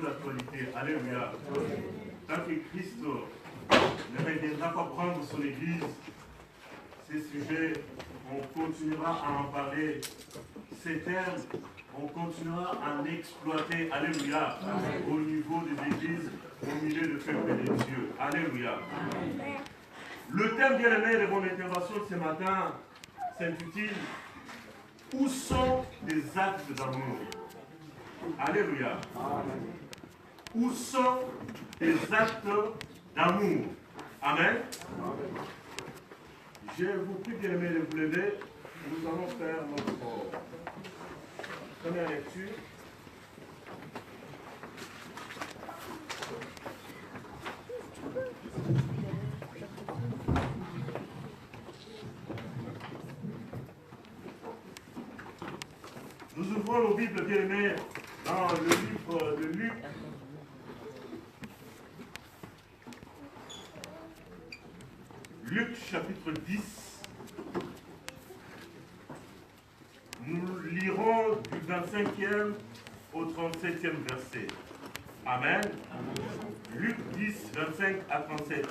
d'actualité. Alléluia. Tant que Christ ne reviendra pas prendre son Église, ces sujets, on continuera à en parler. Ces termes, on continuera à en exploiter. Alléluia. Au niveau des églises, au milieu du peuple des dieux. Alléluia. Le thème bien-aimé de mon intervention de ce matin s'intitule « Où sont les actes d'amour ?» Alléluia. Où sont les actes d'amour? Amen. Je vous prie bien-aimé de vous lever. Nous allons faire notre première lecture. Nous ouvrons nos Bibles bien-aimées dans le livre de Luc. Luc chapitre 10. Nous lirons du 25e au 37e verset. Amen. Luc 10, 25 à 37.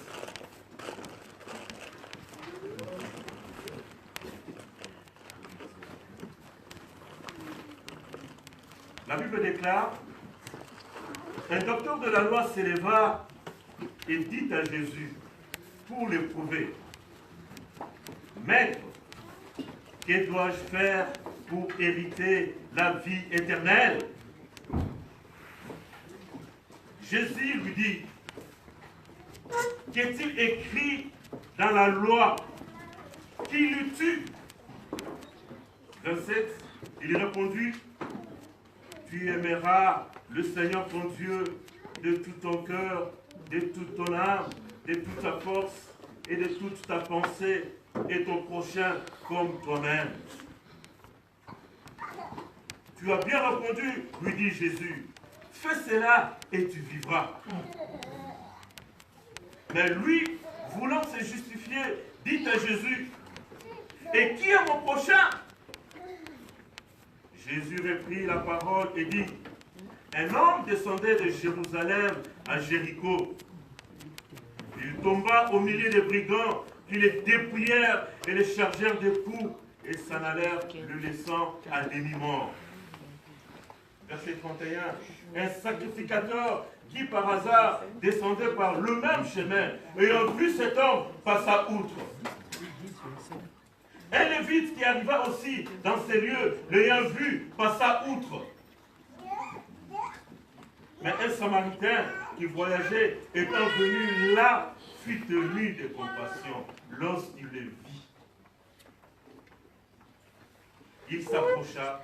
La Bible déclare, un docteur de la loi s'éleva et dit à Jésus, pour l'éprouver, Maître, que dois-je faire pour hériter la vie éternelle? Jésus lui dit, qu'est-il écrit dans la loi? Qui le tue? 27, il répondit, tu aimeras le Seigneur ton Dieu de tout ton cœur, de toute ton âme, de toute ta force et de toute ta pensée, et ton prochain comme toi-même. Tu as bien répondu, lui dit Jésus. Fais cela et tu vivras. Mais lui, voulant se justifier, dit à Jésus, et qui est mon prochain? Jésus reprit la parole et dit, un homme descendait de Jérusalem à Jéricho. Il tomba au milieu des brigands qui les dépouillèrent et les chargèrent de coups et s'en allèrent, le laissant à demi-mort. Verset 31. Un sacrificateur qui par hasard descendait par le même chemin, ayant vu cet homme, passa outre. Un lévite qui arriva aussi dans ces lieux, l'ayant vu, passa outre. Mais un samaritain qui voyageait, étant venu là, fut tenu de compassion lorsqu'il le vit. Il s'approcha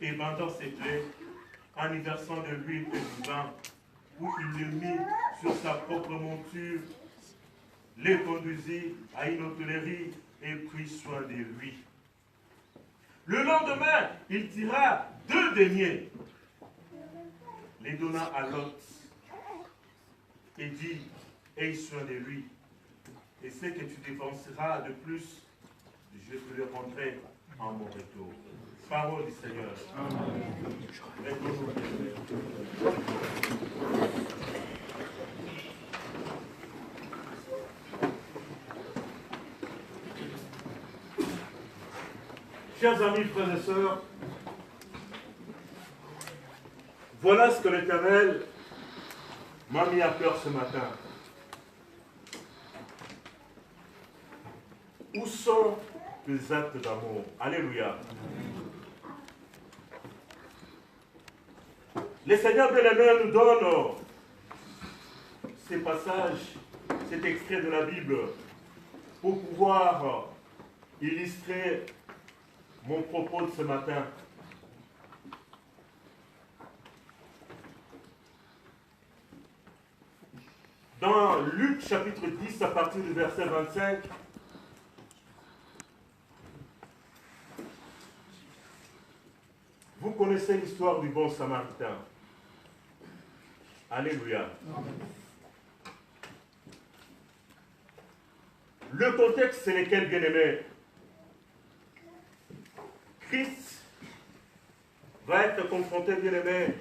et bandant ses plaies, en y versant de l'huile et du vin, où il le mit sur sa propre monture, les conduisit à une hôtellerie et prit soin de lui. Le lendemain, il tira 2 deniers, les donna à Lot et dit, aie soin de lui, et ce que tu dépenseras de plus, je te le rendrai en mon retour. Parole du Seigneur. Amen. Chers amis, frères et sœurs, voilà ce que l'Éternel m'a mis à cœur ce matin. Où sont les actes d'amour? Alléluia. Le Seigneur bien-aimé nous donne ces passages, cet extrait de la Bible, pour pouvoir illustrer mon propos de ce matin. Dans Luc chapitre 10, à partir du verset 25, vous connaissez l'histoire du bon samaritain. Alléluia. Le contexte, c'est lequel, bien-aimé? Christ va être confronté, bien-aimé,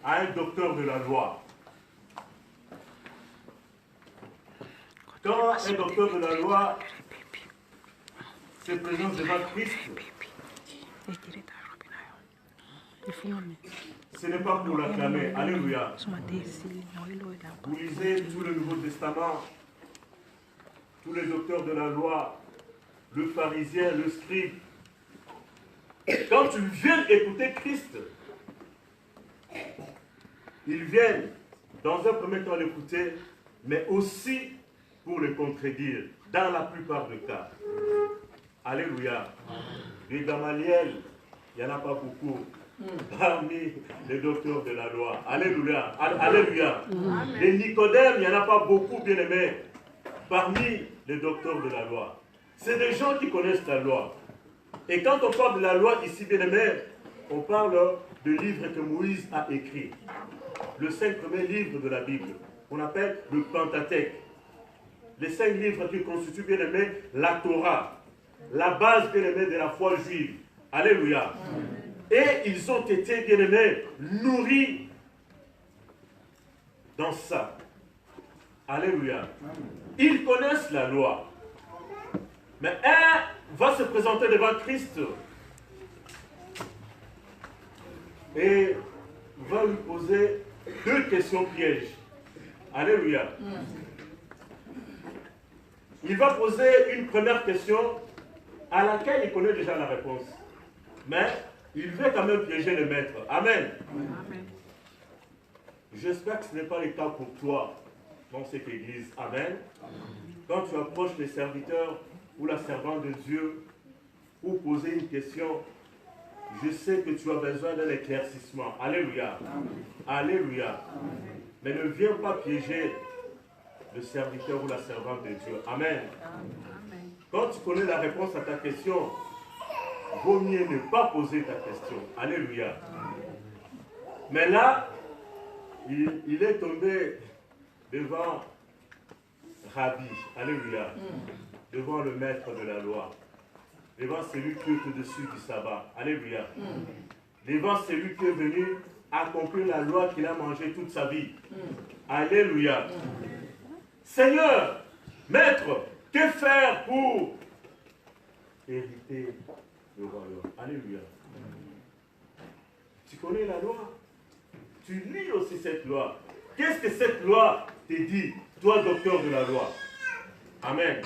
à un docteur de la loi. Quand un docteur de la loi se présente devant Christ, ce n'est pas pour l'acclamer. Alléluia. Vous lisez tout le Nouveau Testament, tous les docteurs de la loi, le pharisien, le scribe. Quand tu viens écouter Christ, ils viennent dans un premier temps l'écouter, mais aussi pour le contredire, dans la plupart des cas. Alléluia. Les Gamaliel, il n'y en a pas beaucoup parmi les docteurs de la loi. Alléluia. Alléluia. Les Nicodème, il n'y en a pas beaucoup, bien aimés, parmi les docteurs de la loi. C'est des gens qui connaissent la loi. Et quand on parle de la loi ici, bien aimés, on parle du livre que Moïse a écrit. Le 5 premiers livres de la Bible, qu'on appelle le Pentateuque. Les 5 livres qui constituent, bien aimé, la Torah, la base, bien aimé, de la foi juive. Alléluia. Et ils ont été, bien aimés, nourris dans ça. Alléluia. Ils connaissent la loi. Mais un va se présenter devant Christ et va lui poser 2 questions pièges. Alléluia. Il va poser une première question à laquelle il connaît déjà la réponse. Mais il veut quand même piéger le maître. Amen. Amen. J'espère que ce n'est pas le cas pour toi dans cette église. Amen. Quand tu approches les serviteurs ou la servante de Dieu pour poser une question, je sais que tu as besoin d'un éclaircissement. Alléluia. Amen. Alléluia. Amen. Mais ne viens pas piéger le serviteur ou la servante de Dieu. Amen. Amen. Quand tu connais la réponse à ta question, vaut mieux ne pas poser ta question. Alléluia. Amen. Mais là, il est tombé devant Rabbi. Alléluia. Devant le maître de la loi. Devant celui qui est au-dessus du sabbat. Alléluia. Devant celui qui est venu accomplir la loi qu'il a mangée toute sa vie. Alléluia. Seigneur, maître, que faire pour hériter le royaume? Alléluia. Tu connais la loi? Tu lis aussi cette loi. Qu'est-ce que cette loi te dit, toi, docteur de la loi? Amen.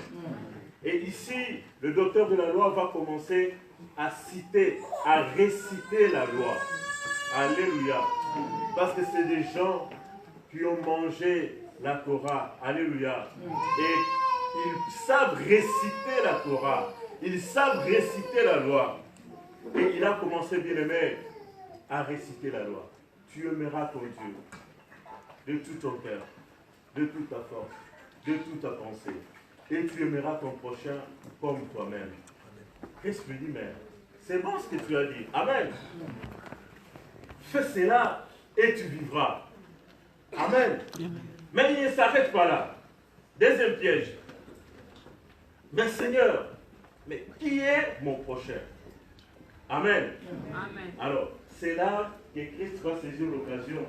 Et ici, le docteur de la loi va commencer à citer, à réciter la loi. Alléluia. Parce que c'est des gens qui ont mangé la Torah. Alléluia. Et ils savent réciter la Torah. Ils savent réciter la loi. Et il a commencé, bien aimé, à réciter la loi. Tu aimeras ton Dieu de tout ton cœur, de toute ta force, de toute ta pensée. Et tu aimeras ton prochain comme toi-même. Qu'est-ce que tu dis, mais c'est bon ce que tu as dit. Amen. Fais cela et tu vivras. Amen. Mais il ne s'arrête pas là. Deuxième piège. Mais Seigneur, mais qui est mon prochain? Amen. Amen. Alors, c'est là que Christ va saisir l'occasion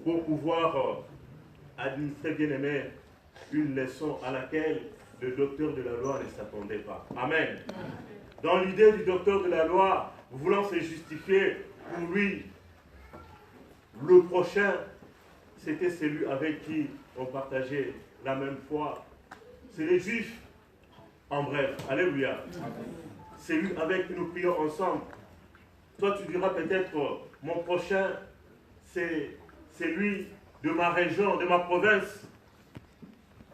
pour pouvoir administrer, bien aimé, une leçon à laquelle le docteur de la loi ne s'attendait pas. Amen. Dans l'idée du docteur de la loi, voulant se justifier, pour lui, le prochain, c'était celui avec qui on partageait la même foi. C'est les Juifs, en bref. Alléluia. C'est lui avec qui nous prions ensemble. Toi, tu diras peut-être, mon prochain, c'est lui de ma région, de ma province.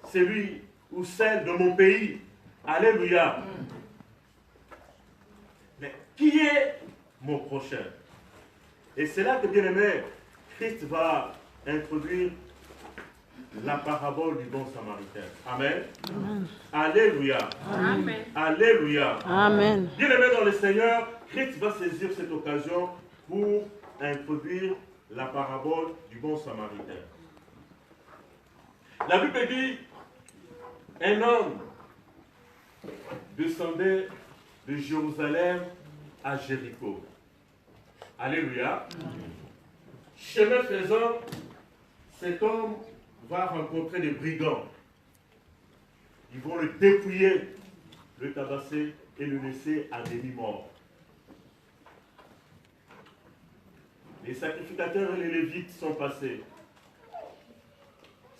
C'est lui ou celle de mon pays. Alléluia. Mais qui est mon prochain? Et c'est là que, bien aimé, Christ va introduire la parabole du bon samaritain. Amen. Amen. Alléluia. Amen. Alléluia. Amen. Bien aimé dans le Seigneur, Christ va saisir cette occasion pour introduire la parabole du bon samaritain. La Bible dit, un homme descendait de Jérusalem à Jéricho. Alléluia. chemin faisant, cet homme va rencontrer des brigands. Ils vont le dépouiller, le tabasser et le laisser à demi-mort. Les sacrificateurs et les lévites sont passés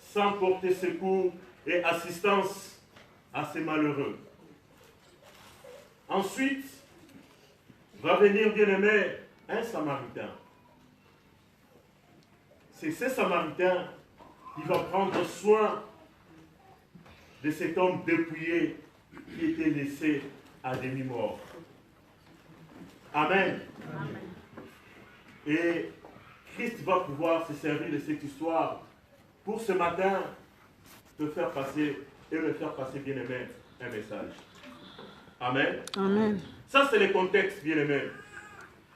sans porter secours et assistance à ces malheureux. Ensuite, va venir, bien-aimé, un Samaritain. C'est ce Samaritain qui va prendre soin de cet homme dépouillé qui était laissé à demi-mort. Amen. Amen. Et Christ va pouvoir se servir de cette histoire pour ce matin te faire passer et me faire passer, bien-aimé, un message. Amen. Amen. Ça, c'est le contexte, bien-aimé.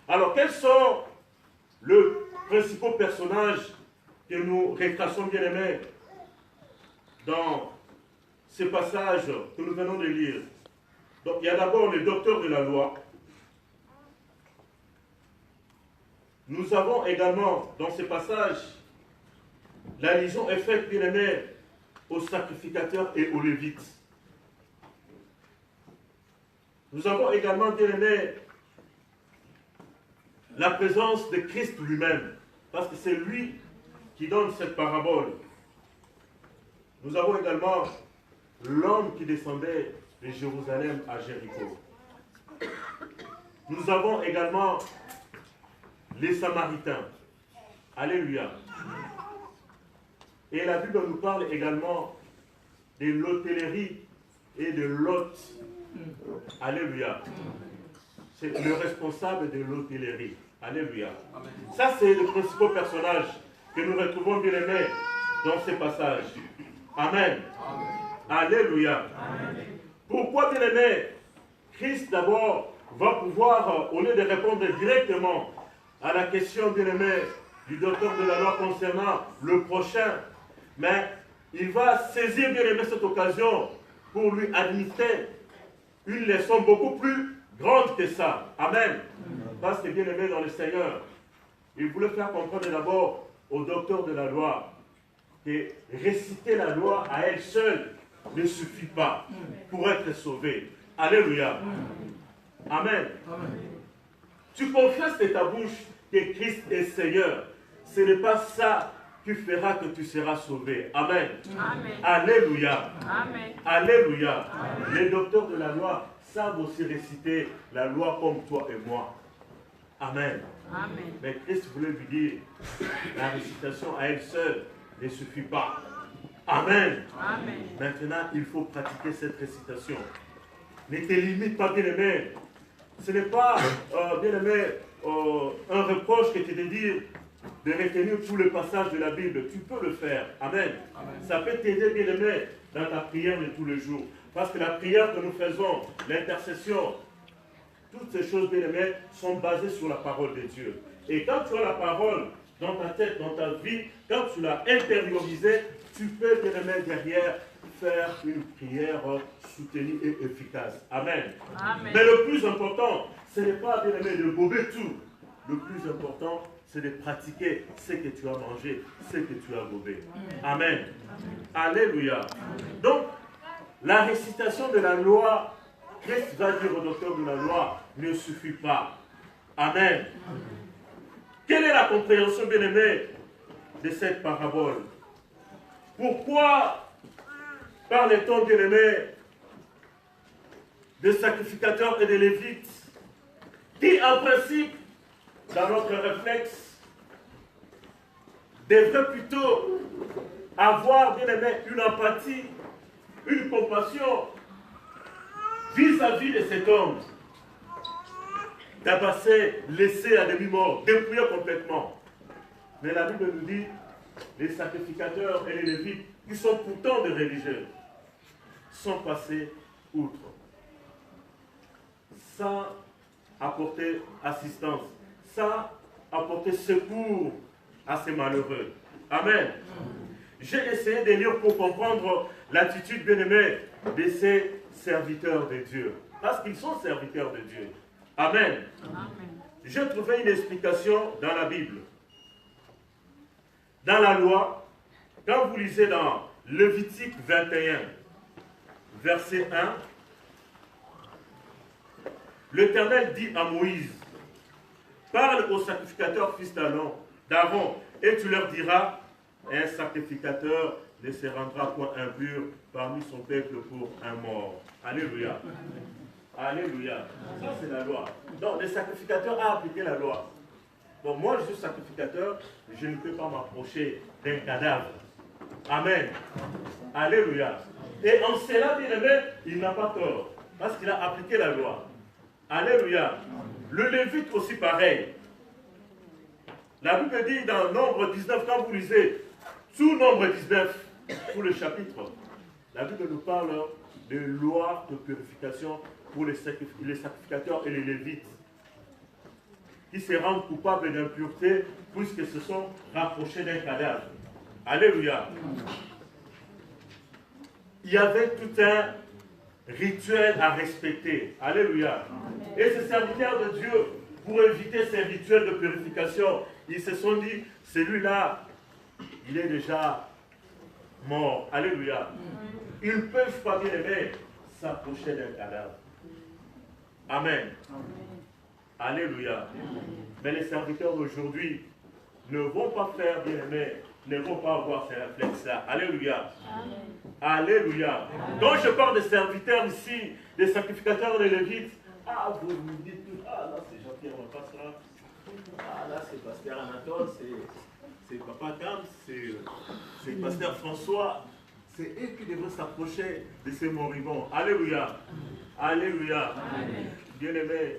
Alors, quels sont les principaux personnages que nous retraçons, bien-aimé, dans ce passage que nous venons de lire? Donc, il y a d'abord le docteur de la loi. Nous avons également, dans ce passage, l'allusion est faite, bien-aimé, aux sacrificateurs et aux lévites. Nous avons également, bien-aimé, la présence de Christ lui-même, parce que c'est lui qui donne cette parabole. Nous avons également l'homme qui descendait de Jérusalem à Jéricho. Nous avons également les Samaritains. Alléluia. Et la Bible nous parle également de l'hôtellerie et de l'hôte. Alléluia. C'est le responsable de l'hôtellerie. Alléluia. Amen. Ça, c'est le principal personnage que nous retrouvons, bien aimé, dans ces passages. Amen. Amen. Alléluia. Amen. Pourquoi, bien aimé, Christ d'abord va pouvoir, au lieu de répondre directement à la question, bien aimé, du docteur de la loi concernant le prochain, mais il va saisir, bien aimé, cette occasion pour lui administrer une leçon beaucoup plus grande que ça. Amen. Parce que, bien aimé dans le Seigneur, il voulait faire comprendre d'abord au docteur de la loi que réciter la loi à elle seule ne suffit pas pour être sauvé. Alléluia. Amen. Tu confesses de ta bouche que Christ est Seigneur. Ce n'est pas ça qui fera que tu seras sauvé. Amen. Amen. Alléluia. Amen. Alléluia. Amen. Les docteurs de la loi savent aussi réciter la loi comme toi et moi. Amen. Amen. Mais Christ voulait lui dire, la récitation à elle seule ne suffit pas. Amen. Amen. Maintenant, il faut pratiquer cette récitation. Ne te limite pas, bien-aimé. Ce n'est pas, bien-aimé, un reproche que tu te dire de retenir tous les passages de la Bible. Tu peux le faire. Amen. Amen. Ça peut t'aider, bien-aimé, dans ta prière de tous les jours. Parce que la prière que nous faisons, l'intercession, toutes ces choses, bien-aimés, sont basées sur la parole de Dieu. Et quand tu as la parole dans ta tête, dans ta vie, quand tu l'as intériorisée, tu peux, bien-aimé, derrière faire une prière soutenue et efficace. Amen. Amen. Mais le plus important, ce n'est pas, bien-aimé, de gober tout. Le plus important, c'est de pratiquer ce que tu as mangé, ce que tu as gobé. Amen. Amen. Alléluia. Amen. Donc, la récitation de la loi, Christ va dire au docteur de la loi, ne suffit pas. Amen. Amen. Quelle est la compréhension, bien-aimée, de cette parabole? Pourquoi parle-t-on, bien-aimé, des sacrificateurs et des lévites qui, en principe, dans notre réflexe, devraient plutôt avoir, bien-aimé, une empathie, une compassion vis-à-vis de cet homme tabassé, laissé à demi-mort, dépouillé complètement. Mais la Bible nous dit, les sacrificateurs et les lévites, qui sont pourtant des religieux, sont passés outre, sans apporter assistance, sans apporter secours à ces malheureux. Amen. J'ai essayé de lire pour comprendre l'attitude, bien-aimée, de ces serviteurs de Dieu. Parce qu'ils sont serviteurs de Dieu. Amen. Amen. J'ai trouvé une explication dans la Bible. dans la loi, quand vous lisez dans Lévitique 21, verset 1, l'Éternel dit à Moïse, parle aux sacrificateurs fils d'Aaron, et tu leur diras, un sacrificateur ne se rendra point impur parmi son peuple pour un mort. Alléluia. Alléluia. Ça, c'est la loi. Donc, le sacrificateur a appliqué la loi. Bon, moi, je suis sacrificateur, je ne peux pas m'approcher d'un cadavre. Amen. Alléluia. Et en cela, bien aimé, il n'a pas tort, parce qu'il a appliqué la loi. Alléluia. Le Lévite aussi pareil. La Bible dit dans Nombre 19, quand vous lisez tout Nombre 19, tout le chapitre, la Bible nous parle de loi de purification pour les sacrificateurs et les Lévites, qui se rendent coupables d'impureté puisqu'ils se sont rapprochés d'un cadavre. Alléluia. Il y avait tout un rituel à respecter. Alléluia. Et ces serviteurs de Dieu, pour éviter ces rituels de purification, ils se sont dit, celui-là, il est déjà mort. Alléluia. Ils ne peuvent pas, bien aimé, s'approcher d'un cadavre. Amen. Alléluia. Mais les serviteurs d'aujourd'hui ne vont pas faire, bien aimé, ne vont pas avoir ces réflexes-là. Alléluia. Alléluia. Quand je parle des serviteurs ici, des sacrificateurs des Lévites, ah, vous me dites tout, ah là c'est Jean-Pierre Pasteur, ah là c'est Pasteur Anatole, c'est Papa Cam, c'est Pasteur François. C'est eux qui devraient s'approcher de ces moribonds. Alléluia. Alléluia. Bien-aimés,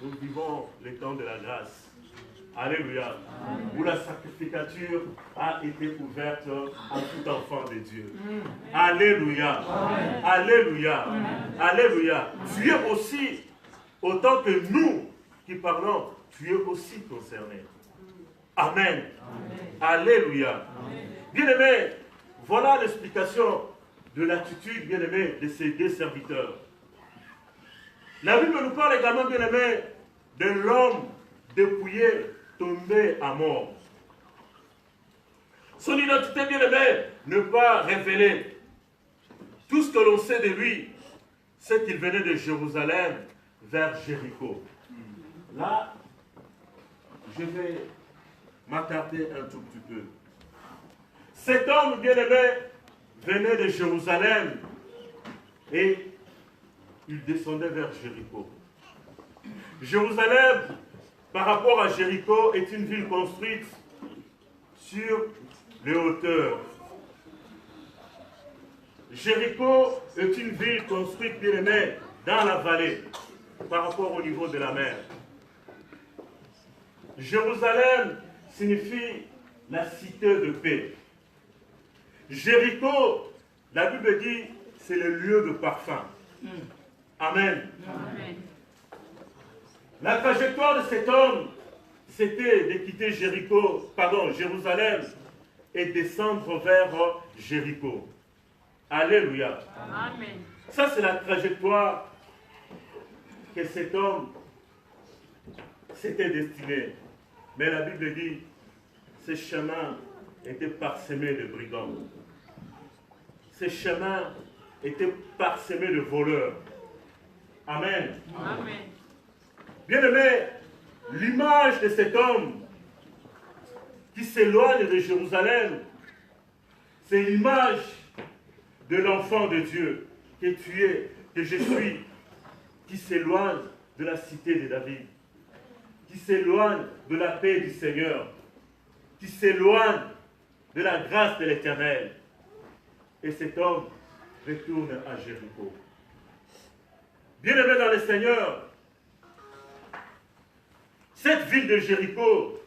nous vivons les temps de la grâce. Alléluia. Où la sacrificature a été ouverte à tout enfant de Dieu. Alléluia. Alléluia. Alléluia. Tu es aussi, autant que nous qui parlons, tu es aussi concerné. Amen. Alléluia. Bien-aimés, voilà l'explication de l'attitude, bien-aimé, de ces deux serviteurs. La Bible nous parle également, bien-aimé, de l'homme dépouillé, tombé à mort. Son identité, bien-aimé, ne pas révéler. Tout ce que l'on sait de lui, c'est qu'il venait de Jérusalem vers Jéricho. Là, je vais m'attarder un tout petit peu. Cet homme, bien-aimé, venait de Jérusalem et il descendait vers Jéricho. Jérusalem, par rapport à Jéricho, est une ville construite sur les hauteurs. Jéricho est une ville construite, bien aimé, dans la vallée, par rapport au niveau de la mer. Jérusalem signifie la cité de paix. Jéricho, la Bible dit, c'est le lieu de parfum. Amen. Amen. La trajectoire de cet homme, c'était de quitter Jérusalem et descendre vers Jéricho. Alléluia. Amen. Ça, c'est la trajectoire que cet homme s'était destiné. Mais la Bible dit, ce chemin était parsemé de brigands. Ce chemin était parsemé de voleurs. Amen. Amen. Bien-aimé, l'image de cet homme qui s'éloigne de Jérusalem, c'est l'image de l'enfant de Dieu que tu es, que je suis, qui s'éloigne de la cité de David, qui s'éloigne de la paix du Seigneur, qui s'éloigne de la grâce de l'Éternel. Et cet homme retourne à Jéricho. Bien-aimé dans le Seigneur, cette ville de Jéricho,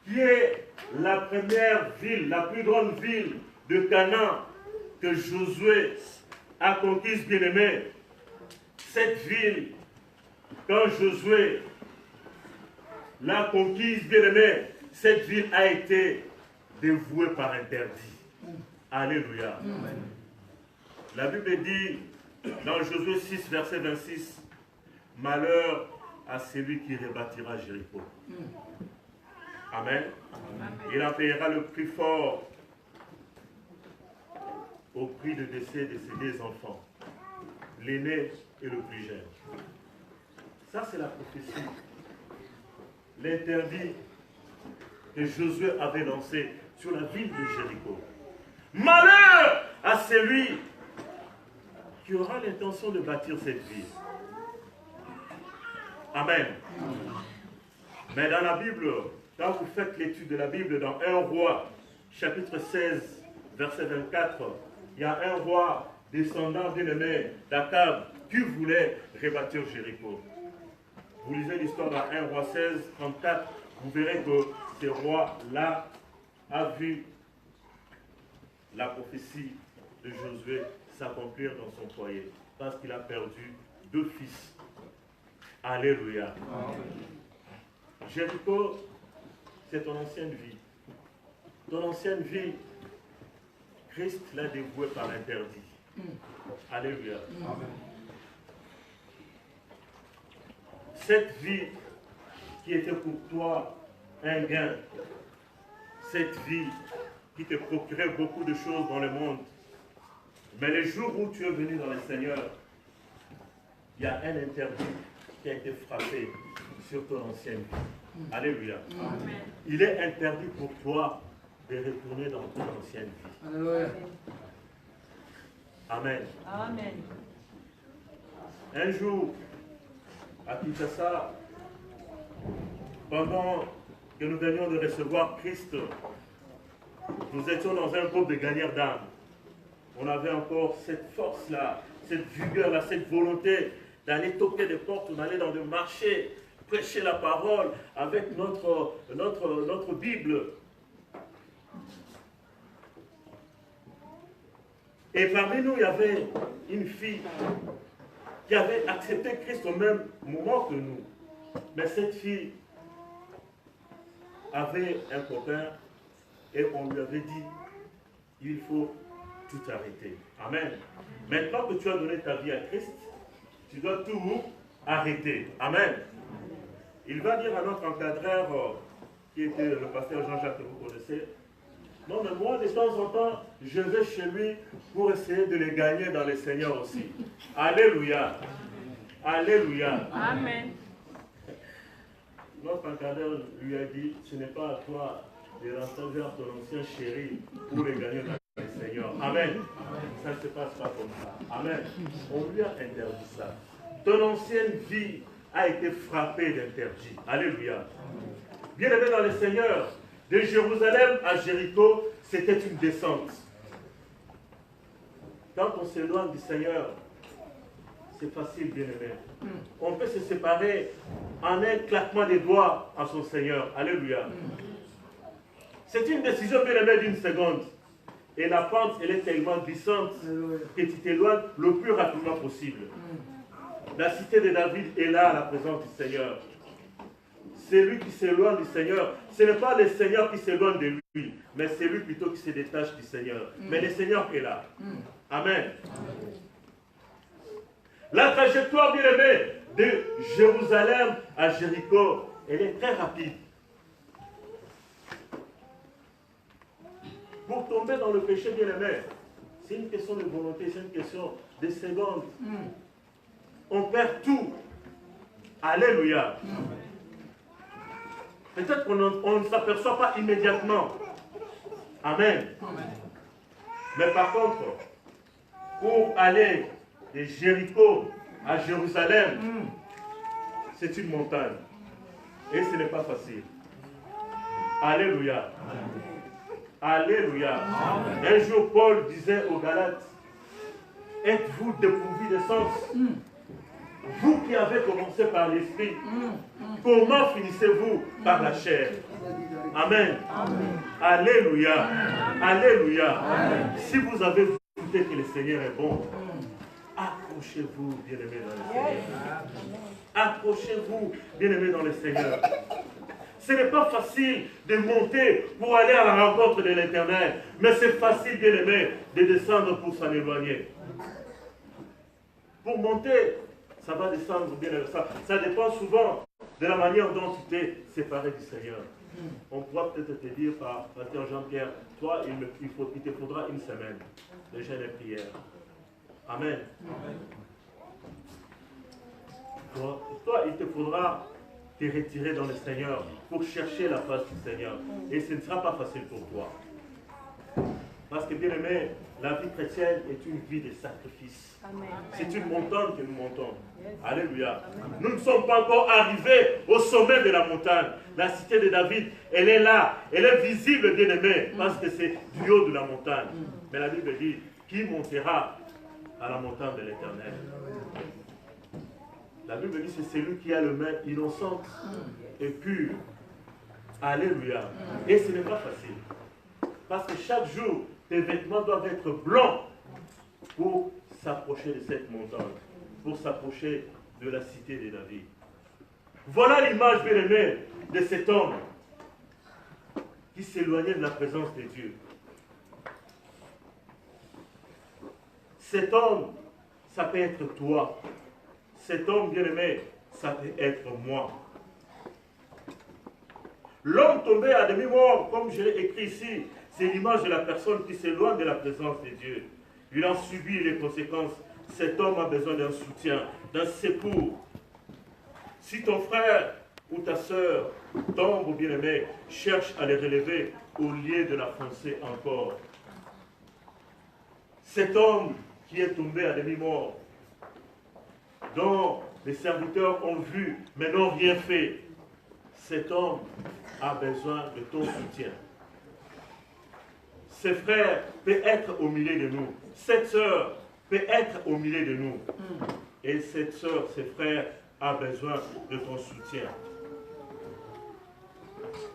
qui est la première ville, la plus grande ville de Canaan que Josué a conquise, bien-aimé, cette ville, quand Josué l'a conquise, bien-aimé, cette ville a été dévouée par interdit. Alléluia. Amen. La Bible dit, dans Josué 6, verset 26, « Malheur à celui qui rebâtira Jéricho. » Amen. Amen. Il en payera le prix fort au prix de décès de ses deux enfants, l'aîné et le plus jeune. Ça, c'est la prophétie. L'interdit que Josué avait lancé sur la ville de Jéricho. Malheur à celui qui aura l'intention de bâtir cette ville. Amen. Mais dans la Bible, quand vous faites l'étude de la Bible dans 1 roi, chapitre 16, verset 24, il y a un roi descendant bien-aimé d'Akab qui voulait rebâtir Jéricho. Vous lisez l'histoire dans 1 roi 16, 34, vous verrez que ce roi-là a vu la prophétie de Josué s'accomplir dans son foyer parce qu'il a perdu 2 fils. Alléluia. Jéricho, c'est ton ancienne vie. Ton ancienne vie, Christ l'a dévouée par l'interdit. Alléluia. Cette vie qui était pour toi un gain, cette vie qui te procurait beaucoup de choses dans le monde, mais le jour où tu es venu dans le Seigneur, il y a un interdit qui a été frappé sur ton ancienne vie. Alléluia. Amen. Il est interdit pour toi de retourner dans ton ancienne vie. Alléluia. Amen. Amen. Un jour, à Kinshasa, pendant que nous venions de recevoir Christ, nous étions dans un groupe de gagnants d'âme. On avait encore cette force-là, cette vigueur-là, cette volonté d'aller toquer des portes, d'aller dans le marché, prêcher la parole avec notre Bible. Et parmi nous, il y avait une fille qui avait accepté Christ au même moment que nous. Mais cette fille avait un copain et on lui avait dit, il faut tout arrêter. Amen. Maintenant que tu as donné ta vie à Christ, tu dois tout arrêter. Amen. Il va dire à notre encadreur, qui était le pasteur Jean-Jacques que vous connaissez, non, mais moi, de temps en temps, je vais chez lui pour essayer de les gagner dans le Seigneur aussi. Alléluia. Alléluia. Amen. Notre encadreur lui a dit, ce n'est pas à toi de rentrer vers ton ancien chéri pour les gagner dans le Seigneur. Amen. Ça ne se passe pas comme ça. Amen. On lui a interdit ça. Ton ancienne vie a été frappée d'interdit. Alléluia. Bien-aimé dans le Seigneur, de Jérusalem à Jéricho, c'était une descente. Quand on s'éloigne du Seigneur, c'est facile, bien-aimé. On peut se séparer en un claquement des doigts à son Seigneur. Alléluia. C'est une décision, bien-aimé, d'une seconde. Et la pente, elle est tellement glissante que tu t'éloignes le plus rapidement possible. La cité de David est là à la présence du Seigneur. C'est lui qui s'éloigne du Seigneur. Ce n'est pas le Seigneur qui s'éloigne de lui, mais c'est lui plutôt qui se détache du Seigneur. Mais le Seigneur est là. Amen. La trajectoire, bien-aimée, de Jérusalem à Jéricho, elle est très rapide. Pour tomber dans le péché, bien-aimé, c'est une question de volonté, c'est une question de secondes. On perd tout. Alléluia. Peut-être qu'on ne s'aperçoit pas immédiatement. Amen. Mais par contre, pour aller de Jéricho à Jérusalem, c'est une montagne. Et ce n'est pas facile. Alléluia. Alléluia. Un jour, Paul disait aux Galates, êtes-vous dépourvus de sens? Vous qui avez commencé par l'esprit, comment finissez-vous par la chair? Amen. Alléluia. Alléluia. Si vous avez écouté que le Seigneur est bon, accrochez-vous, bien-aimés dans le Seigneur. Accrochez-vous, bien-aimés dans le Seigneur. Ce n'est pas facile de monter pour aller à la rencontre de l'Éternel, mais c'est facile, bien-aimés, de descendre pour s'en éloigner. Pour monter, ça va descendre, bien-aimé. Ça dépend souvent de la manière dont tu t'es séparé du Seigneur. On pourra peut-être te dire par Pasteur Jean-Pierre, toi, il te faudra une semaine de jeûne et prière. Amen. Toi, il te faudra te retirer dans le Seigneur pour chercher la face du Seigneur. Et ce ne sera pas facile pour toi. Parce que, bien aimé, la vie chrétienne est une vie de sacrifice. C'est une montagne que nous montons. Alléluia. Nous ne sommes pas encore arrivés au sommet de la montagne. La cité de David, elle est là. Elle est visible, bien aimé, parce que c'est du haut de la montagne. Mais la Bible dit, qui montera à la montagne de l'Éternel? La Bible dit, c'est celui qui a le main innocente et pure. Alléluia. Et ce n'est pas facile. Parce que chaque jour, tes vêtements doivent être blancs pour s'approcher de cette montagne, pour s'approcher de la cité de David. Voilà l'image, bien aimée, de cet homme qui s'éloignait de la présence de Dieu. Cet homme, ça peut être toi. Cet homme, bien aimé, ça peut être moi. L'homme tombé à demi-mort, comme je l'ai écrit ici, c'est l'image de la personne qui s'éloigne de la présence de Dieu. Il en subit les conséquences. Cet homme a besoin d'un soutien, d'un secours. Si ton frère ou ta sœur tombe, bien-aimé, cherche à les relever au lieu de la foncer encore. Cet homme qui est tombé à demi-mort, dont les serviteurs ont vu, mais n'ont rien fait, cet homme a besoin de ton soutien. Ses frères peuvent être au milieu de nous. Cette sœur peut être au milieu de nous. Et cette sœur, ses frères, a besoin de ton soutien.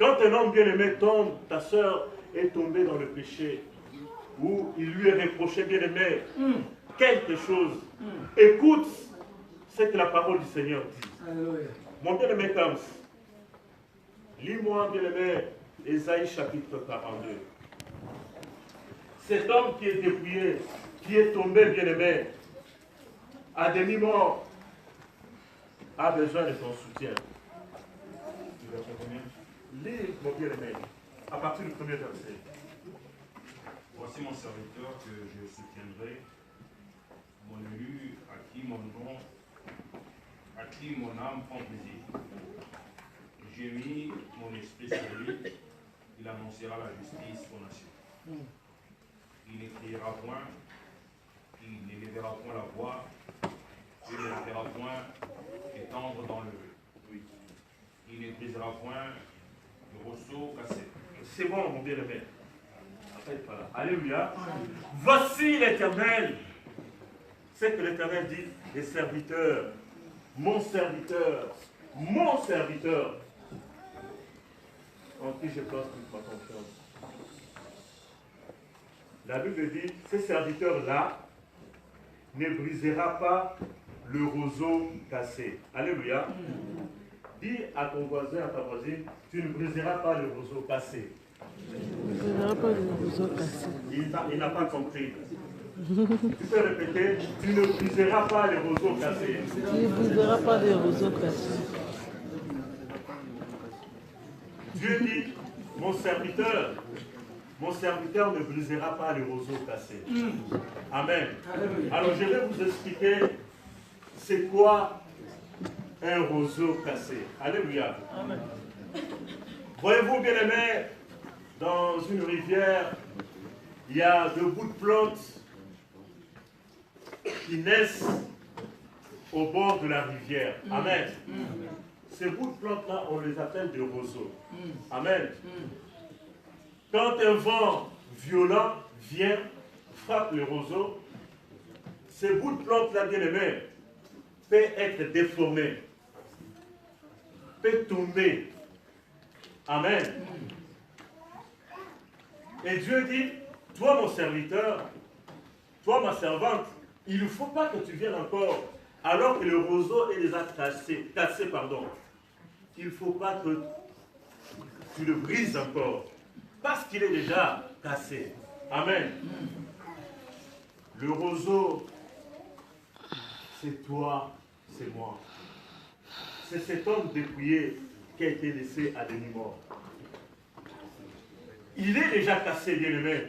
Quand un homme bien-aimé tombe, ta sœur est tombée dans le péché, ou il lui est reproché, bien-aimé, quelque chose, écoute ce que la parole du Seigneur dit. Alléluia. Mon bien-aimé Kams, lis-moi, bien-aimé, Ésaïe chapitre 42. Cet homme qui est dépouillé, qui est tombé, bien-aimé, à demi-mort, a besoin de ton soutien. Lis, mon bien-aimé, à partir du premier verset. Voici mon serviteur que je soutiendrai, mon élu à qui mon âme prend plaisir. J'ai mis mon esprit sur lui, il annoncera la justice aux nations. Il ne criera point, il n'élèvera point la voix, il ne fera point étendre dans le vœu. Il ne brisera point le rosseau cassé. C'est bon, mon bien-aimé. Alléluia. Voici l'Éternel. C'est que l'Éternel dit, les serviteurs, mon serviteur, en qui je place toute ma confiance. La Bible dit, ce serviteur-là ne brisera pas le roseau cassé. Alléluia. Dis à ton voisin, à ta voisine, tu ne briseras pas le roseau cassé. Il n'a pas compris. Tu peux répéter, tu ne briseras pas les roseaux cassés. Tu ne briseras pas les roseaux cassés. Dieu dit, mon serviteur ne brisera pas les roseaux cassés. Amen. Alors je vais vous expliquer c'est quoi un roseau cassé. Alléluia. Amen. Voyez-vous, bien aimé, dans une rivière, il y a deux bouts de plantes qui naissent au bord de la rivière. Amen. Ces bouts de plantes-là, on les appelle des roseaux. Amen. Quand un vent violent vient, frappe le roseau, ces bouts de plantes-là, bien aimés, peuvent être déformés, peuvent tomber. Amen. Et Dieu dit, toi mon serviteur, toi ma servante, il ne faut pas que tu viennes encore, alors que le roseau est déjà cassé, pardon. Il ne faut pas que tu le brises encore, parce qu'il est déjà cassé. Amen. Le roseau, c'est toi, c'est moi. C'est cet homme dépouillé qui a été laissé à demi-mort. il est déjà cassé, bien-aimé.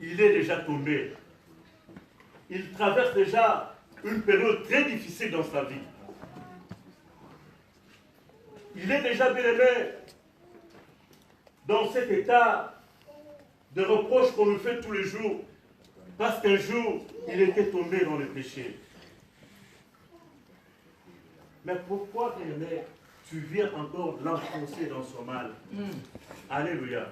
Il est déjà tombé. Il traverse déjà une période très difficile dans sa vie. Il est déjà, bien-aimé, dans cet état de reproche qu'on lui fait tous les jours, parce qu'un jour, il était tombé dans le péché. Mais pourquoi, bien-aimé, tu viens encore l'enfoncer dans son mal? Alléluia.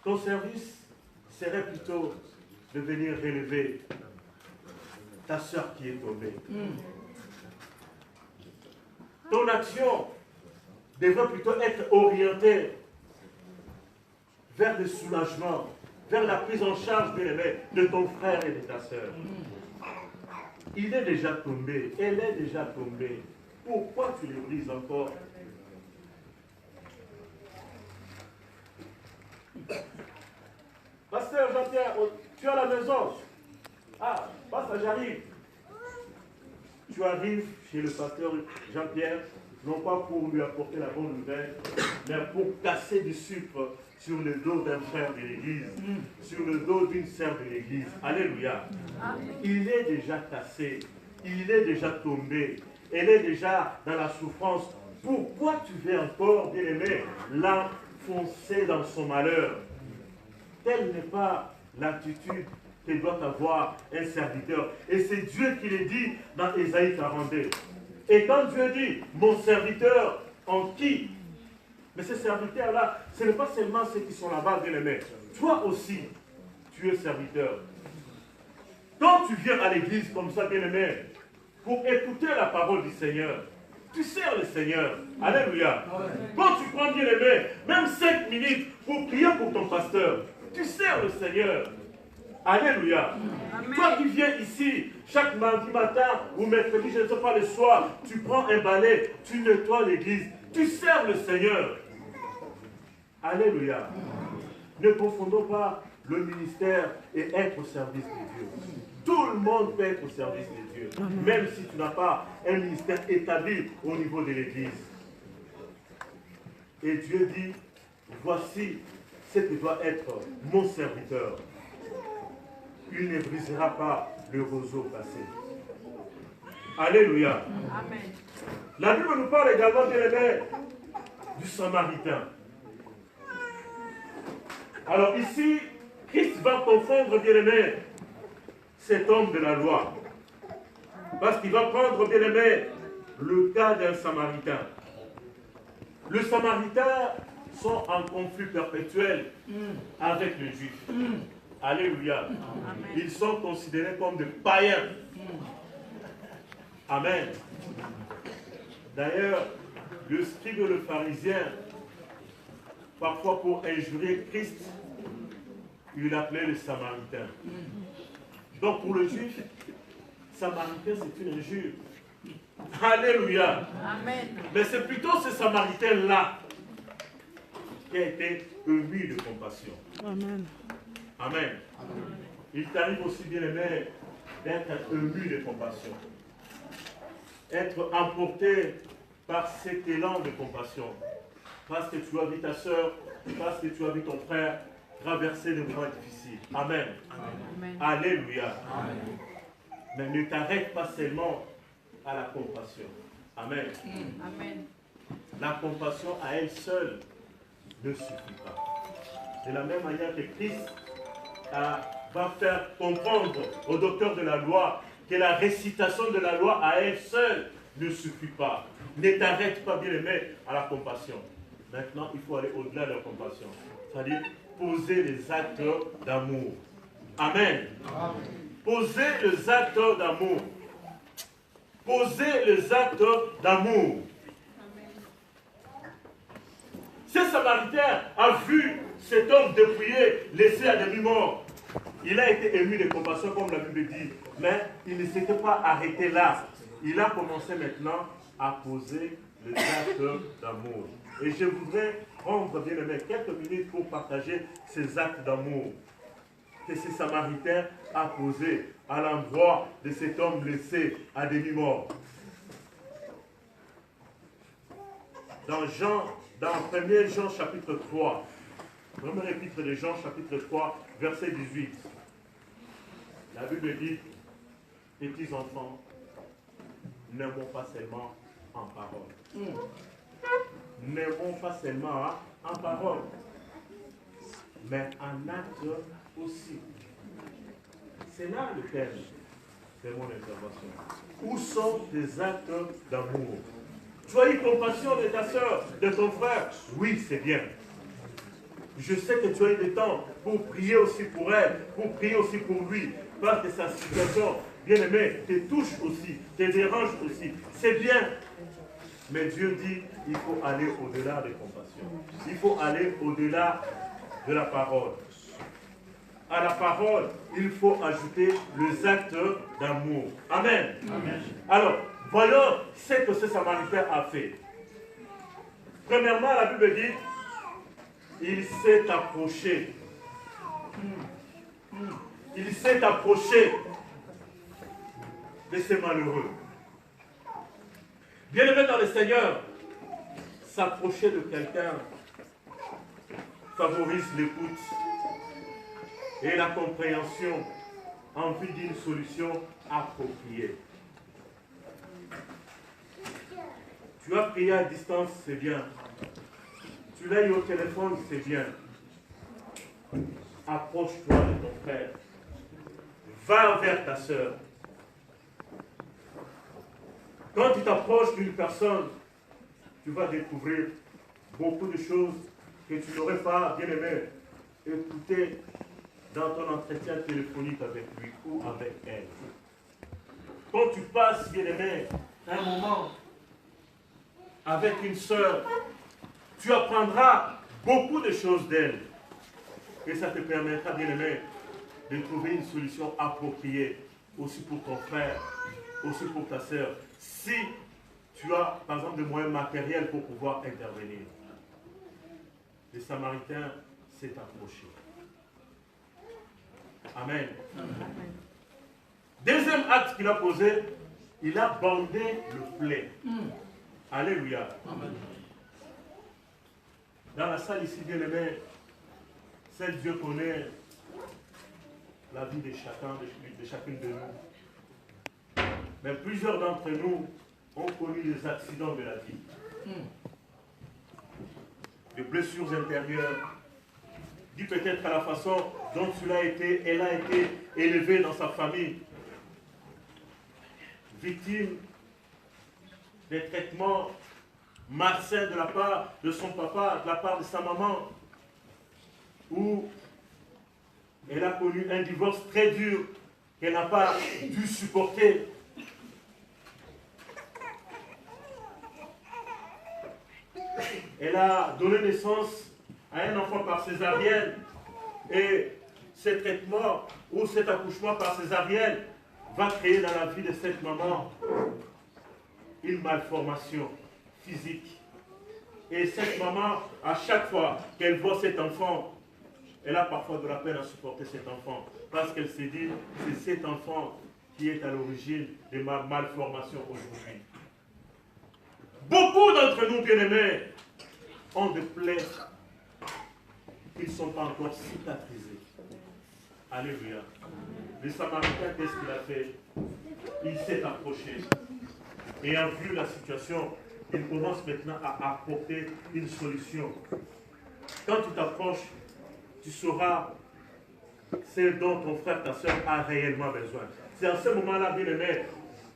Ton service serait plutôt de venir relever ta soeur qui est tombée. Ton action devrait plutôt être orientée vers le soulagement, vers la prise en charge, bien-aimé, de ton frère et de ta soeur. Il est déjà tombé, elle est déjà tombée. Pourquoi tu les brises encore? Pasteur Jean-Pierre, tu es à la maison. Ah, pasteur, j'arrive. Tu arrives chez le pasteur Jean-Pierre, non pas pour lui apporter la bonne nouvelle, mais pour casser du sucre sur le dos d'un frère de l'église, sur le dos d'une sœur de l'église. Alléluia. Il est déjà cassé, il est déjà tombé, elle est déjà dans la souffrance. Pourquoi tu veux encore, bien-aimé, l'enfoncer dans son malheur? Telle n'est pas l'attitude que doit avoir un serviteur. Et c'est Dieu qui le dit dans Ésaïe 42. Et quand Dieu dit, mon serviteur, en qui? Mais ces serviteurs-là, ce n'est pas seulement ceux qui sont là-bas, bien-aimés. Toi aussi, tu es serviteur. Quand tu viens à l'église comme ça, bien-aimé, pour écouter la parole du Seigneur, tu sers le Seigneur. Alléluia. Quand tu prends, bien-aimé, même 5 minutes pour prier pour ton pasteur, tu sers le Seigneur. Alléluia. Amen. Toi qui viens ici, chaque mardi matin ou mercredi, je ne sais pas, le soir, tu prends un balai, tu nettoies l'église, tu sers le Seigneur. Alléluia. Ne confondons pas le ministère et être au service de Dieu. Tout le monde peut être au service de Dieu, même si tu n'as pas un ministère établi au niveau de l'église. Et Dieu dit, voici ce qui doit être mon serviteur. Il ne brisera pas le roseau passé. Alléluia. Amen. La Bible nous parle également, bien-aimé, du Samaritain. Alors ici, Christ va confondre, bien-aimé, cet homme de la loi. Parce qu'il va prendre, bien-aimé, le cas d'un Samaritain. Les Samaritains sont en conflit perpétuel avec les Juifs. Alléluia. Amen. Ils sont considérés comme des païens. Amen. D'ailleurs, le scribe et le pharisien, parfois pour injurier Christ, il appelait les Samaritains. Donc pour le juif, Samaritain c'est une injure. Alléluia. Amen. Mais c'est plutôt ce Samaritain-là qui a été ému de compassion. Amen. Amen. Il t'arrive aussi, bien-aimé, d'être ému de compassion. Être emporté par cet élan de compassion. Parce que tu as vu ta soeur, parce que tu as vu ton frère traverser des moments difficiles. Amen. Amen. Alléluia. Amen. Mais ne t'arrête pas seulement à la compassion. Amen. Amen. La compassion à elle seule ne suffit pas. De la même manière que Christ va faire comprendre au docteur de la loi que la récitation de la loi à elle seule ne suffit pas. Ne t'arrête pas, bien-aimé, à la compassion. Maintenant, il faut aller au-delà de la compassion. C'est-à-dire poser les actes d'amour. Amen. Amen. Poser les actes d'amour. Poser les actes d'amour. Ce Samaritain a vu cet homme dépouillé, laissé à demi-mort. Il a été ému de compassion, comme la Bible dit, mais il ne s'était pas arrêté là. Il a commencé maintenant à poser les actes d'amour. Et je voudrais prendre, bien aimé, quelques minutes pour partager ces actes d'amour que ce Samaritain a posés à l'endroit de cet homme laissé à demi-mort. dans 1 Jean chapitre 3. Premier épître de Jean chapitre 3, verset 18. La Bible dit, petits enfants, n'aimons pas seulement en parole. N'aimons pas seulement en parole, mais en acte aussi. C'est là le thème de mon intervention. Où sont tes actes d'amour? Tu as eu compassion de ta soeur, de ton frère? Oui, c'est bien. Je sais que tu as eu du temps pour prier aussi pour elle, pour prier aussi pour lui, parce que sa situation, bien aimé, te touche aussi, te dérange aussi. C'est bien. Mais Dieu dit, il faut aller au-delà des compassions. Il faut aller au-delà de la parole. À la parole, il faut ajouter les actes d'amour. Amen. Amen. Alors, voyons ce que ce Samaritain a fait. Premièrement, la Bible dit, il s'est approché. Il s'est approché de ces malheureux. Bien-aimé dans le Seigneur, s'approcher de quelqu'un favorise l'écoute et la compréhension en vue d'une solution appropriée. Tu as prié à distance, c'est bien. Tu l'as eu au téléphone, c'est bien. Approche-toi de ton frère. Va vers ta soeur. Quand tu t'approches d'une personne, tu vas découvrir beaucoup de choses que tu n'aurais pas, bien aimé, écoutées dans ton entretien téléphonique avec lui ou avec elle. Quand tu passes, bien aimé, un moment avec une sœur, tu apprendras beaucoup de choses d'elle. Et ça te permettra, bien aimé, de trouver une solution appropriée aussi pour ton frère, aussi pour ta sœur. Si tu as, par exemple, des moyens matériels pour pouvoir intervenir. Le Samaritain s'est approché. Amen. Amen. Deuxième acte qu'il a posé, il a bandé le plaid. Alléluia. Amen. Dans la salle ici, bien aimé, seul Dieu connaît la vie de chacune de nous. Mais plusieurs d'entre nous ont connu les accidents de la vie. Des blessures intérieures, dit peut-être à la façon dont elle a été élevée dans sa famille. Victime des traitements malsains de la part de son papa, de la part de sa maman, où elle a connu un divorce très dur qu'elle n'a pas dû supporter. Elle a donné naissance à un enfant par césarienne et ce traitement ou cet accouchement par césarienne va créer dans la vie de cette maman une malformation physique. Et cette maman, à chaque fois qu'elle voit cet enfant, elle a parfois de la peine à supporter cet enfant parce qu'elle se dit c'est cet enfant qui est à l'origine de ma malformation aujourd'hui. Beaucoup d'entre nous, bien-aimés, ont des plaies qui ne sont pas encore cicatrisées. Alléluia. Le Samaritain, qu'est-ce qu'il a fait? Il s'est approché. Et en vue de la situation, il commence maintenant à apporter une solution. Quand tu t'approches, tu sauras ce dont ton frère, ta soeur a réellement besoin. C'est à ce moment-là, bien aimé,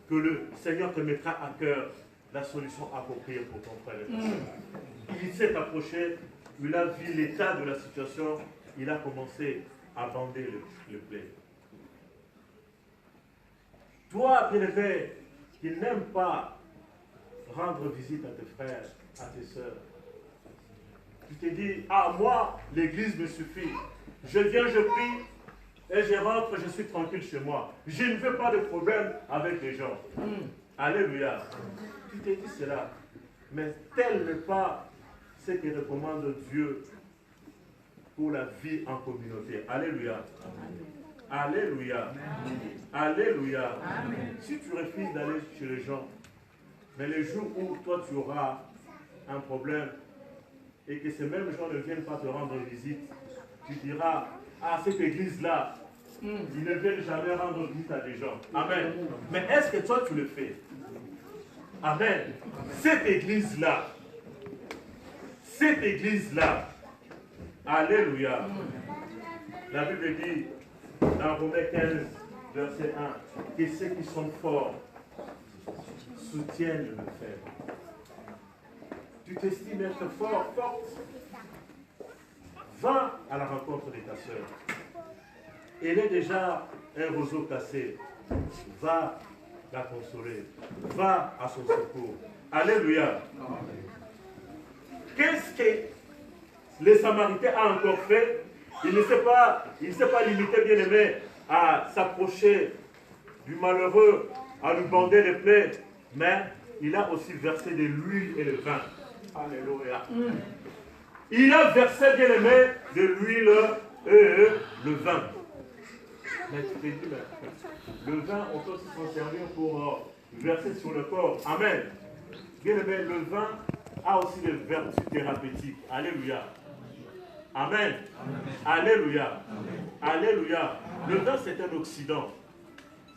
que le Seigneur te mettra à cœur la solution appropriée pour ton frère et ta soeur. Il s'est approché, il a vu l'état de la situation, il a commencé à bander le plaid. Toi, bien aimé, qui n'aimes pas rendre visite à tes frères, à tes soeurs, tu te dis, ah, moi, l'église me suffit. Je viens, je prie, et je rentre, je suis tranquille chez moi. Je ne veux pas de problème avec les gens. Alléluia. Tu te dis cela. Mais tel n'est pas ce que recommande Dieu pour la vie en communauté. Alléluia. Alléluia. Alléluia. Si tu refuses d'aller chez les gens, mais les jours où toi tu auras un problème et que ces mêmes gens ne viennent pas te rendre visite, tu diras, ah, cette église-là, ils ne viennent jamais rendre visite à des gens. Amen. Mais est-ce que toi, tu le fais? Amen. Cette église-là, alléluia. La Bible dit, dans Romains 15, verset 1, que ceux qui sont forts soutiennent le faible. Tu t'estimes être fort, forte. Va à la rencontre de ta soeur. Elle est déjà un roseau cassé. Va la consoler. Va à son secours. Alléluia. Qu'est-ce que les Samaritains ont encore fait? Il ne s'est pas limité, bien aimé, à s'approcher du malheureux, à lui bander les plaies, mais il a aussi versé de l'huile et le vin. Alléluia. Il a versé, bien aimé, de l'huile et le vin. Mais tu te dis, mais le vin, on peut aussi s'en servir pour verser sur le corps. Amen. Bien aimé, le vin a aussi des vertus thérapeutiques. Alléluia. Amen. Alléluia. Alléluia. Le vin, c'est un oxydant.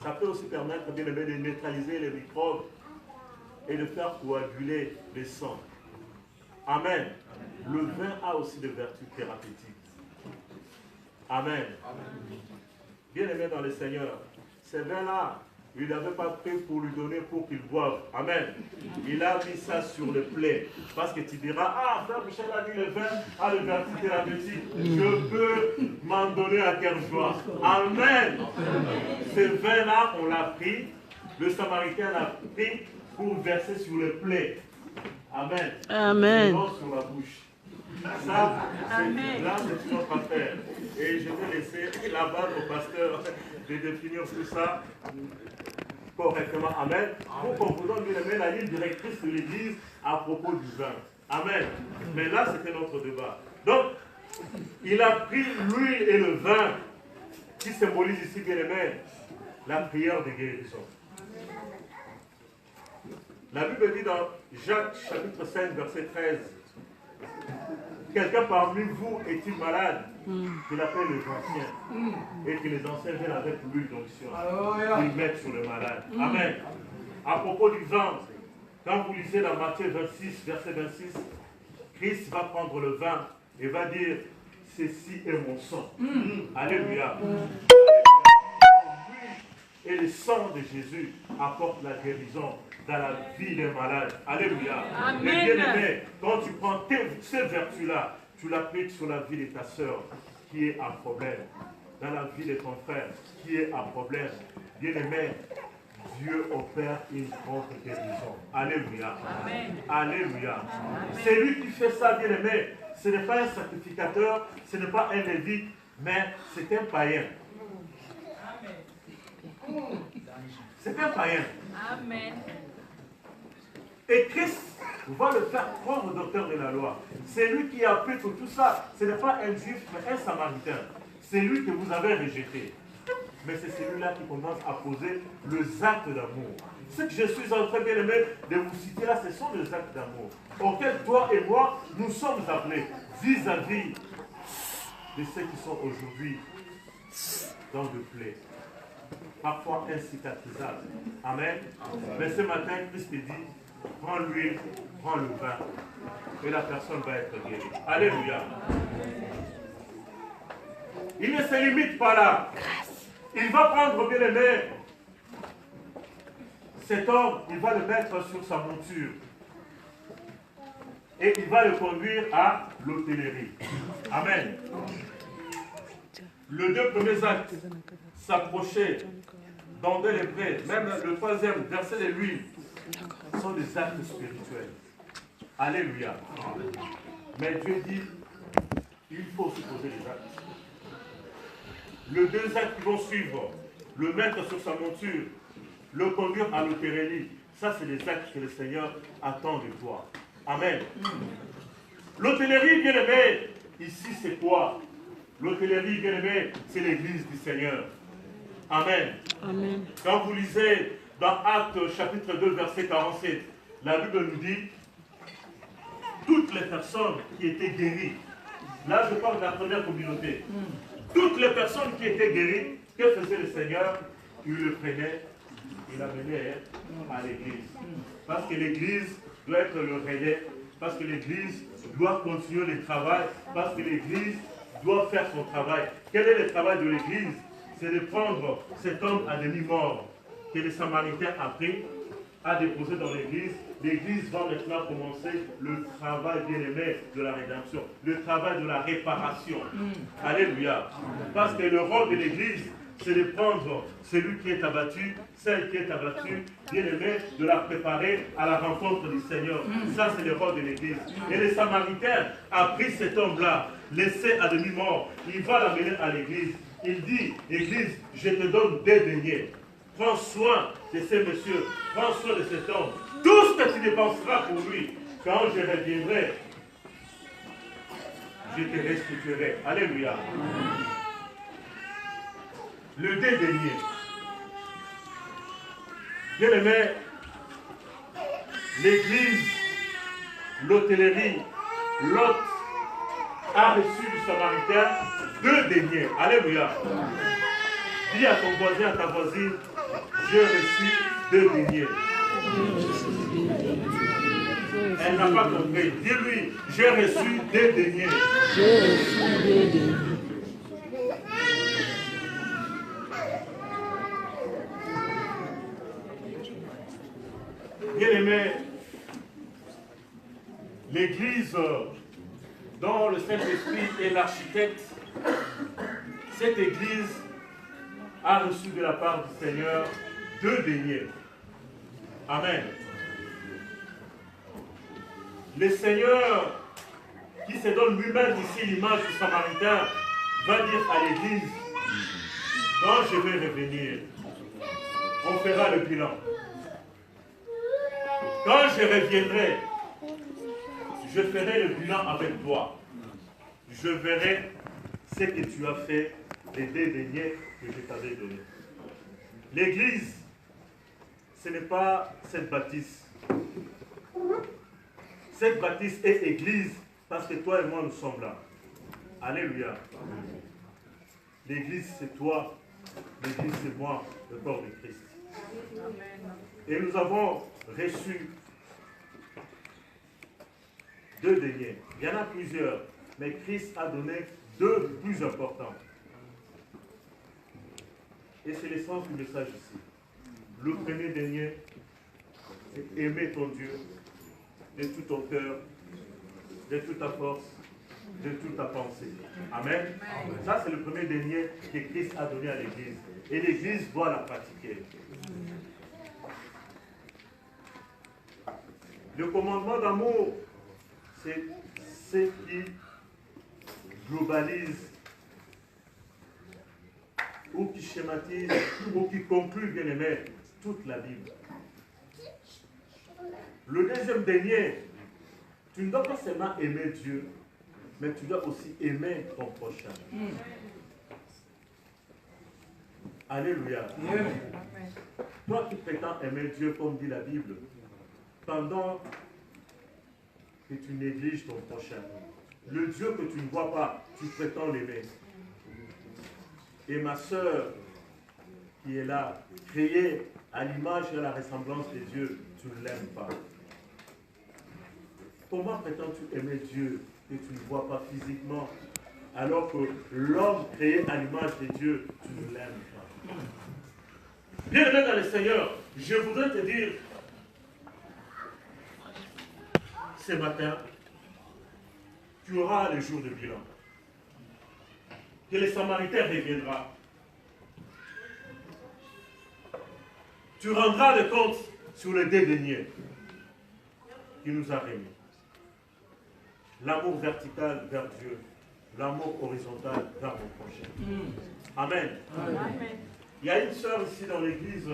Ça peut aussi permettre, bien aimé, de neutraliser les microbes et de faire coaguler les sangs. Amen. Le vin a aussi des vertus thérapeutiques. Amen. Bien aimé dans le Seigneur, ces vins-là, il n'avait pas pris pour lui donner pour qu'il boive. Amen. Il a mis ça sur le plaid. Parce que tu diras, ah, frère Michel a dit le vin a le vertu thérapeutique. Je peux m'en donner à cœur joie. Amen. Ce vin-là, on l'a pris. Le Samaritain l'a pris pour verser sur le plaid. Amen. Amen. Sur la bouche. Ça, là, c'est une autre affaire. Et je vais laisser là-bas au pasteur de définir tout ça correctement. Amen. Pour qu'on vous donne bien la ligne directrice de l'Église à propos du vin. Amen. Mais là, c'était notre débat. Donc, il a pris l'huile et le vin qui symbolisent ici, bien aimé, la prière de guérison. La Bible dit dans Jacques chapitre 5, verset 13, quelqu'un parmi vous est-il malade, qu'il appelle les anciens, et que les anciens viennent avec l'huile d'onction, qu'ils mettent sur le malade. Amen. À propos du vin, quand vous lisez dans Matthieu 26, verset 26, Christ va prendre le vin et va dire, ceci est mon sang. Alléluia. Et le sang de Jésus apporte la guérison dans la vie des malades. Alléluia. Et bien aimé, quand tu prends ces vertus-là, tu l'appliques sur la vie de ta soeur qui est un problème, dans la vie de ton frère qui est un problème. Bien aimé, Dieu opère une grande guérison. Alléluia. Amen. Alléluia. C'est lui qui fait ça, bien aimé. Ce n'est pas un sacrificateur, ce n'est pas un lévite, mais c'est un païen. C'est un païen. Amen. Et Christ va le faire prendre au docteur de la loi. C'est lui qui a appris tout ça. Ce n'est pas un juif, mais un samaritain. C'est lui que vous avez rejeté. Mais c'est celui-là qui commence à poser les actes d'amour. Ce que je suis en train, bien aimé, de vous citer là, ce sont les actes d'amour auxquels toi et moi, nous sommes appelés vis-à-vis de ceux qui sont aujourd'hui dans le plaie. Parfois incicatrisables. Amen. Mais ce matin, Christ te dit, prends l'huile, prends le vin, et la personne va être guérie. Alléluia. Il ne se limite pas là. Il va prendre, bien aimé, cet homme, il va le mettre sur sa monture. Et il va le conduire à l'hôtellerie. Amen. Les deux premiers actes, s'approcher, bander les prêts, même le troisième, verser de l'huile, sont des actes spirituels. Alléluia. Mais Dieu dit, il faut se poser les actes. Les deux actes qui vont suivre, le mettre sur sa monture, le conduire à l'hôtellerie, ça c'est les actes que le Seigneur attend de toi. Amen. L'hôtellerie, bien aimé, ici c'est quoi? L'hôtellerie, bien aimé, c'est l'église du Seigneur. Amen. Amen. Quand vous lisez dans Actes chapitre 2, verset 47, la Bible nous dit toutes les personnes qui étaient guéries, là je parle de la première communauté, toutes les personnes qui étaient guéries, que faisait le Seigneur? Il le prenait, il l'amenait à l'église. Parce que l'église doit être le relais, parce que l'église doit continuer le travail, parce que l'église doit faire son travail. Quel est le travail de l'église? C'est de prendre cet homme à demi-mort que les Samaritains a pris, a déposé dans l'église. L'église va maintenant commencer le travail bien-aimé de la rédemption, le travail de la réparation. Alléluia. Parce que le rôle de l'église, c'est de prendre celui qui est abattu, celle qui est abattue, bien-aimé, de la préparer à la rencontre du Seigneur. Ça, c'est le rôle de l'église. Et les Samaritains a pris cet homme-là, laissé à demi-mort. Il va l'amener à l'église. Il dit, église, je te donne 2 deniers. Prends soin de ces messieurs, prends soin de cet homme. Tout ce que tu dépenseras pour lui, quand je reviendrai, je te restituerai. Alléluia. Le 2 deniers. Bien aimé, l'église, l'hôtellerie, l'hôte a reçu du Samaritain 2 deniers. Alléluia. Dis à ton voisin, à ta voisine, j'ai reçu 2 deniers. Elle n'a pas compris. Dis-lui, j'ai reçu 2 deniers. J'ai reçu 2 deniers. Bien aimé, l'église dont le Saint-Esprit est l'architecte, cette église a reçu de la part du Seigneur 2 deniers. Amen. Le Seigneur, qui se donne lui-même ici l'image du Samaritain, va dire à l'église, quand je vais revenir, on fera le bilan. Quand je reviendrai, je ferai le bilan avec toi. Je verrai ce que tu as fait les 2 deniers que je t'avais donnés. L'église, ce n'est pas cette bâtisse. Cette bâtisse est église parce que toi et moi nous sommes là. Alléluia. L'église c'est toi, l'église c'est moi, le corps de Christ. Et nous avons reçu 2 deniers. Il y en a plusieurs, mais Christ a donné 2 plus importants. Et c'est l'essence du message ici. Le premier denier, c'est aimer ton Dieu de tout ton cœur, de toute ta force, de toute ta pensée. Amen. Ça, c'est le premier denier que Christ a donné à l'Église. Et l'Église doit la pratiquer. Le commandement d'amour, c'est ce qui globalise ou qui schématise ou qui conclut, bien aimé, toute la Bible. Le deuxième denier, tu ne dois pas seulement aimer Dieu, mais tu dois aussi aimer ton prochain. Alléluia. Toi qui prétends aimer Dieu comme dit la Bible, pendant que tu négliges ton prochain, le Dieu que tu ne vois pas, tu prétends l'aimer. Et ma sœur qui est là, créée à l'image et à la ressemblance de Dieu, tu ne l'aimes pas. Comment prétends-tu aimer Dieu que tu ne vois pas physiquement, alors que l'homme créé à l'image de Dieu, tu ne l'aimes pas? Bien-aimé dans le Seigneur, je voudrais te dire, ce matin, tu auras le jour de bilan. Que le Samaritain reviendra. Tu rendras le compte sur le 2 deniers qu'il nous a remis. L'amour vertical vers Dieu, l'amour horizontal vers mon prochain. Amen. Amen. Il y a une sœur ici dans l'église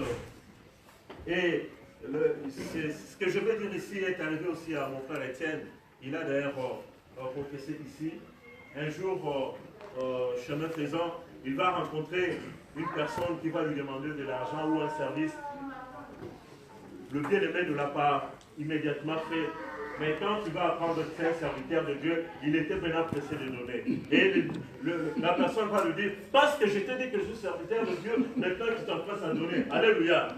et ce que je vais dire ici est arrivé aussi à mon frère Étienne. Il a d'ailleurs confessé ici. Un jour, chemin faisant, il va rencontrer une personne qui va lui demander de l'argent ou un service. Le bien-aimé ne l'a pas immédiatement fait. Mais quand tu vas apprendre que c'est un serviteur de Dieu, il était maintenant pressé de donner. Et la personne va lui dire, parce que je t'ai dit que je suis serviteur de Dieu, maintenant tu t'empresses à donner. Alléluia.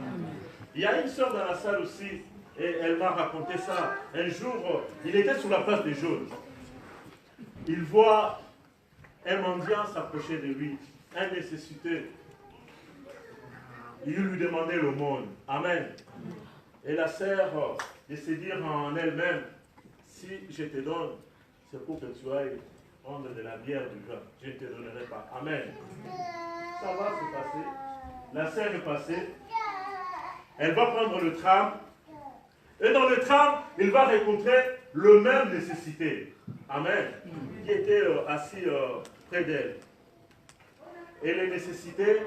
Il y a une soeur dans la salle aussi, et elle m'a raconté ça. Un jour, il était sur la place des jaunes. Il voit un mendiant s'approcher de lui, un nécessité. Il lui demandait l'aumône. Amen. Et la sœur, de se dire en elle-même, si je te donne, c'est pour que tu ailles prendre de la bière, du vin. Je ne te donnerai pas. Amen. Ça va se passer. La sœur est passée. Elle va prendre le tram. Et dans le tram, il va rencontrer le même nécessité. Amen. Qui était assis près d'elle. Et le nécessité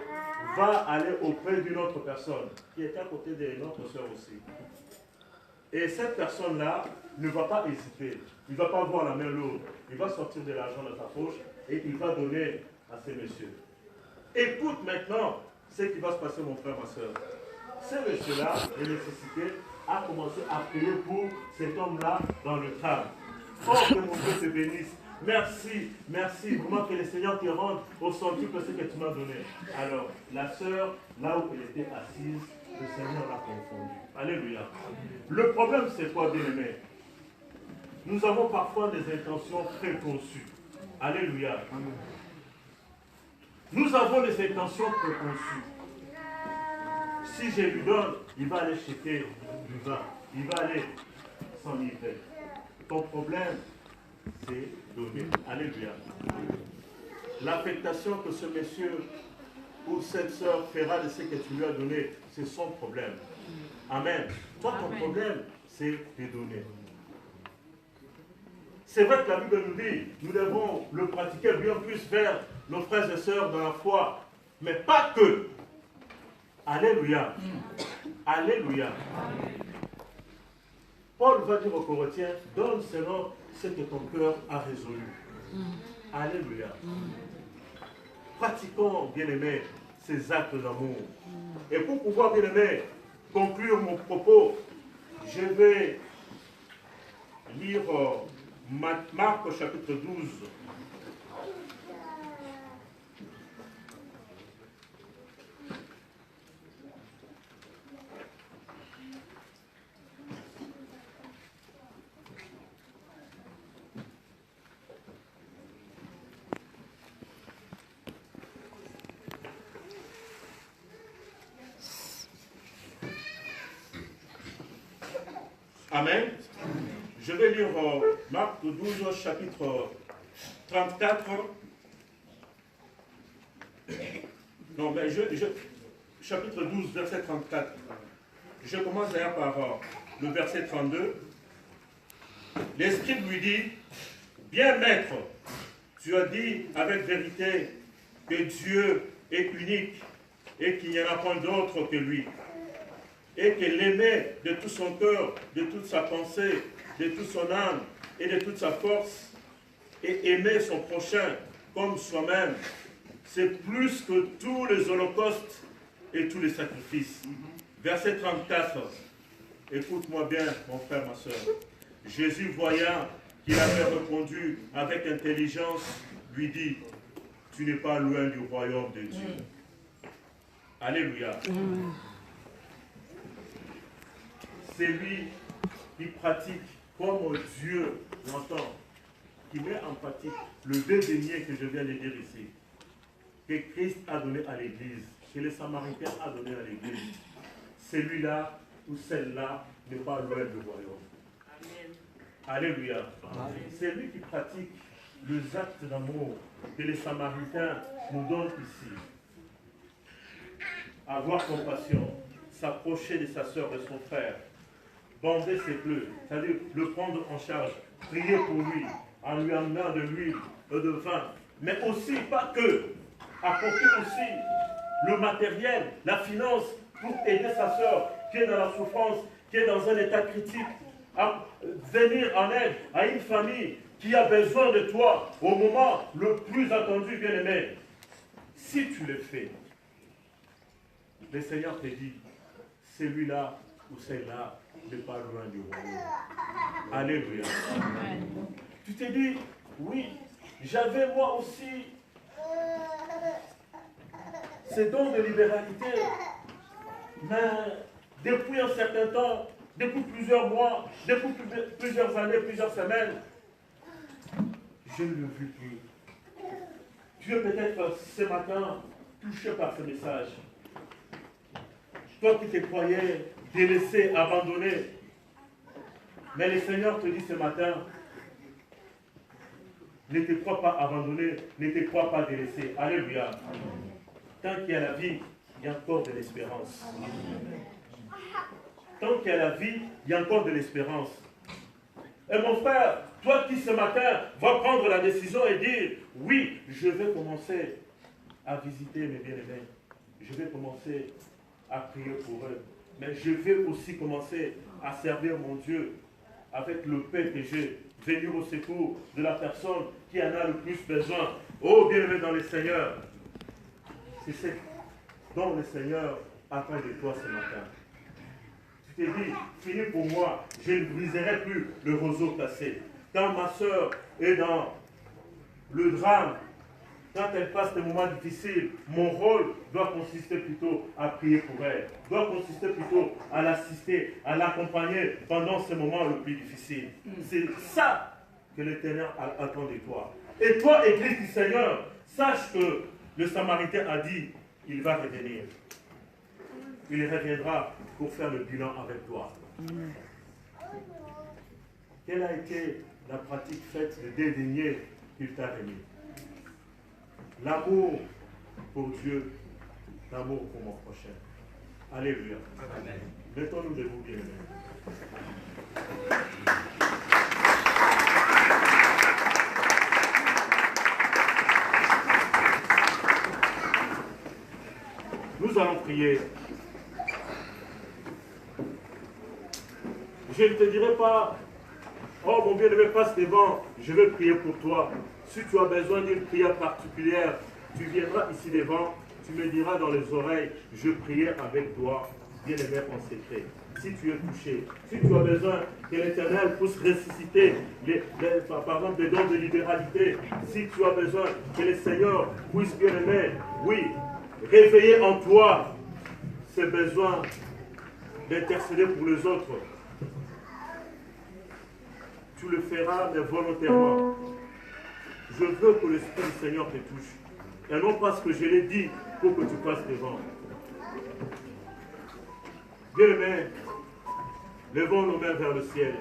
va aller auprès d'une autre personne qui est à côté de notre soeur aussi. Et cette personne-là ne va pas hésiter. Il ne va pas voir la main lourde. Il va sortir de l'argent dans sa poche et il va donner à ces messieurs. Écoute maintenant ce qui va se passer, mon frère, ma soeur. Ce monsieur-là, le nécessité, a commencé à prier pour cet homme-là dans le tram. Oh, que mon Dieu te bénisse. Merci, merci. Vraiment que le Seigneur te rende au centuple ce que tu m'as donné. Alors, la sœur, là où elle était assise, le Seigneur l'a confondue. Alléluia. Le problème, c'est quoi, bien-aimé? Nous avons parfois des intentions préconçues. Alléluia. Nous avons des intentions préconçues. Si je lui donne, il va aller jeter du vin. Il va aller s'enivrer. Ton problème, c'est donner. Alléluia. L'affectation que ce monsieur ou cette soeur fera de ce que tu lui as donné, c'est son problème. Amen. Toi, ton problème, c'est de donner. C'est vrai que la Bible nous dit, nous devons le pratiquer bien plus vers nos frères et sœurs dans la foi. Mais pas que. Alléluia. Alléluia. Paul va dire aux Corinthiens, donne selon ce que ton cœur a résolu. Alléluia. Pratiquons, bien-aimés, ces actes d'amour. Et pour pouvoir, bien-aimés, conclure mon propos, je vais lire Marc chapitre 12. Amen. Je vais lire Marc 12, chapitre 34. Non, mais chapitre 12, verset 34. Je commence d'ailleurs par le verset 32. L'Esprit lui dit, bien maître, tu as dit avec vérité que Dieu est unique et qu'il n'y en a point d'autre que lui. Et qu'il aimait de tout son cœur, de toute sa pensée, de toute son âme et de toute sa force, et aimer son prochain comme soi-même, c'est plus que tous les holocaustes et tous les sacrifices. Verset 34, écoute-moi bien, mon frère, ma soeur. Jésus, voyant qu'il avait répondu avec intelligence, lui dit, tu n'es pas loin du royaume de Dieu. Alléluia. C'est lui qui pratique comme Dieu l'entend, qui met en pratique le dédaigné que je viens de dire ici, que Christ a donné à l'Église, que les Samaritains a donné à l'Église. Celui-là ou celle-là n'est pas loin du royaume. Alléluia. C'est lui qui pratique les actes d'amour que les Samaritains nous donnent ici. Avoir compassion, s'approcher de sa soeur, de son frère, bander ses pleurs, c'est-à-dire le prendre en charge, prier pour lui, en lui amenant de l'huile et de vin, mais aussi, pas que, apporter aussi le matériel, la finance pour aider sa soeur qui est dans la souffrance, qui est dans un état critique, à venir en aide à une famille qui a besoin de toi au moment le plus attendu, bien-aimé. Si tu le fais, le Seigneur te dit, celui-là ou celle-là n'est pas loin du royaume. Alléluia. Tu t'es dit, oui, j'avais moi aussi ces dons de libéralité, mais depuis un certain temps, depuis plusieurs mois, depuis plusieurs années, plusieurs semaines, je ne le vis plus. Tu es peut-être ce matin touché par ce message. Toi qui te croyais délaissé, abandonné, mais le Seigneur te dit ce matin, ne te crois pas abandonné, ne te crois pas délaissé. Alléluia. Tant qu'il y a la vie, il y a encore de l'espérance. Tant qu'il y a la vie, il y a encore de l'espérance. Et mon frère, toi qui ce matin vas prendre la décision et dire, oui, je vais commencer à visiter mes bien-aimés. Je vais commencer à prier pour eux. Mais je vais aussi commencer à servir mon Dieu avec le paix que j'ai, venir au secours de la personne qui en a le plus besoin. Oh, bien-aimé dans le Seigneur, c'est ce dont le Seigneur attend de toi ce matin. Tu t'es dit, fini pour moi, je ne briserai plus le roseau cassé. Quand ma soeur est dans le drame, quand elle passe des moments difficiles, mon rôle doit consister plutôt à prier pour elle, doit consister plutôt à l'assister, à l'accompagner pendant ce moment le plus difficile. C'est ça que l'Éternel attend de toi. Et toi, Église du Seigneur, sache que le Samaritain a dit, il va revenir. Il reviendra pour faire le bilan avec toi. Quelle a été la pratique faite de dédaigner qu'il t'a remis? L'amour pour Dieu, l'amour pour mon prochain. Alléluia. Amen. Mettons-nous debout, bien-aimés. Nous allons prier. Je ne te dirai pas, oh mon bien-aimé, passe devant, je vais prier pour toi. Si tu as besoin d'une prière particulière, tu viendras ici devant, tu me diras dans les oreilles, je priais avec toi, bien-aimé en secret. Si tu es touché, si tu as besoin que l'Éternel puisse ressusciter, par exemple, des dons de libéralité, si tu as besoin que le Seigneur puisse, bien-aimé, oui, réveiller en toi ce besoin d'intercéder pour les autres, tu le feras, mais volontairement. Je veux que l'Esprit du Seigneur te touche. Et non pas ce que je l'ai dit pour que tu passes devant. Bien-aimé, levons nos mains vers le ciel.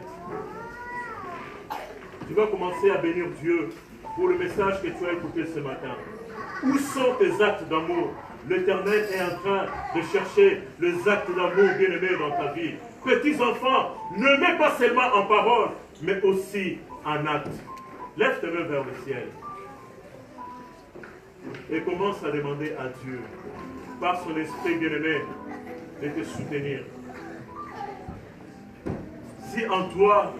Tu vas commencer à bénir Dieu pour le message que tu as écouté ce matin. Où sont tes actes d'amour? L'Éternel est en train de chercher les actes d'amour, bien-aimé, dans ta vie. Petits enfants, ne mets pas seulement en parole, mais aussi en acte. Lève tes mains vers le ciel et commence à demander à Dieu, par son esprit bien-aimé, de te soutenir. Si en toi,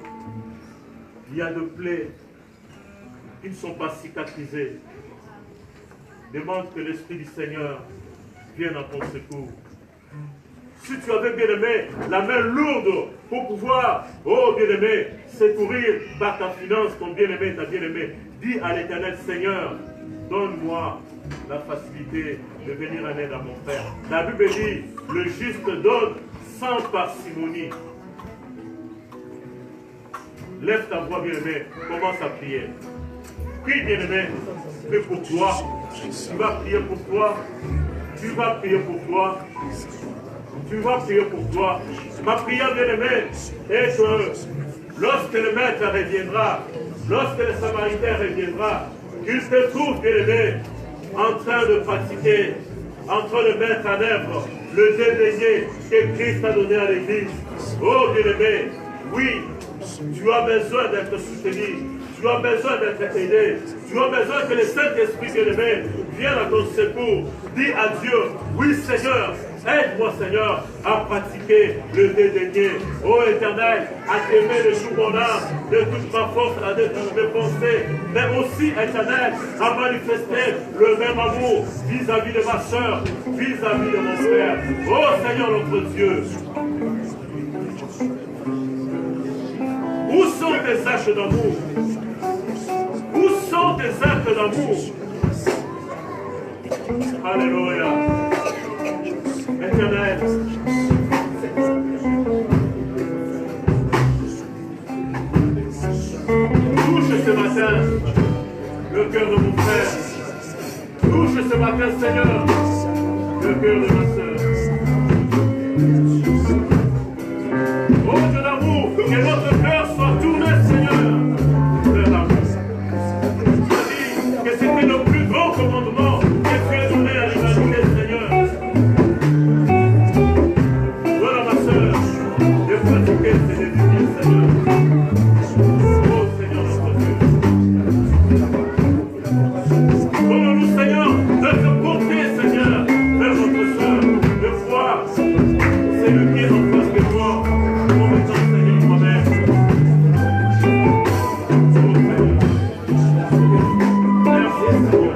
il y a des plaies qui ne sont pas cicatrisées, demande que l'Esprit du Seigneur vienne à ton secours. Si tu avais, bien-aimé, la main lourde pour pouvoir, oh bien-aimé, secourir par ta finance ton bien-aimé, ta bien-aimée, dis à l'Éternel, Seigneur, donne-moi la facilité de venir en aide à mon frère. La Bible dit, le juste donne sans parcimonie. Lève ta voix, bien-aimé, commence à prier. Prie, bien-aimé, prie pour toi. Tu vas prier pour toi. Tu vas prier pour toi. Tu vas prier pour toi. Ma prière, bien-aimé, est que lorsque le maître reviendra, lorsque le Samaritain reviendra, qu'il se trouve, bien-aimé, en train de pratiquer, en train de mettre en œuvre le dédaigné que Christ a donné à l'Église. Oh, bien-aimé, oui, tu as besoin d'être soutenu. Tu as besoin d'être aidé. Tu as besoin que le Saint-Esprit bien-aimé vienne à ton secours. Dis à Dieu, oui Seigneur, aide-moi Seigneur à pratiquer le dédaigné. Ô Éternel, à t'aimer de toute mon âme, de toute ma force, de toutes mes pensées. Mais aussi Éternel, à manifester le même amour vis-à-vis de ma soeur, vis-à-vis de mon frère. Ô Seigneur notre Dieu. Où sont tes actes d'amour? Où sont tes actes d'amour? Alléluia. Éternel. Touche ce matin le cœur de mon frère. Touche ce matin, Seigneur, le cœur de ma soeur. Oh Dieu d'amour, que notre cœur soit tourné, Seigneur, vers l'amour. Tu as dit que c'était le plus grand commandement que tu as donné à l'humanité, Seigneur. Voilà ma soeur, de pratiquer ces désirs, Seigneur. Oh Seigneur notre Dieu. Donne-nous, Seigneur, de te porter, Seigneur, vers notre soeur, de voir celui qui est en face de toi, en étant, Seigneur, toi-même. Oh Seigneur. Merci, Seigneur.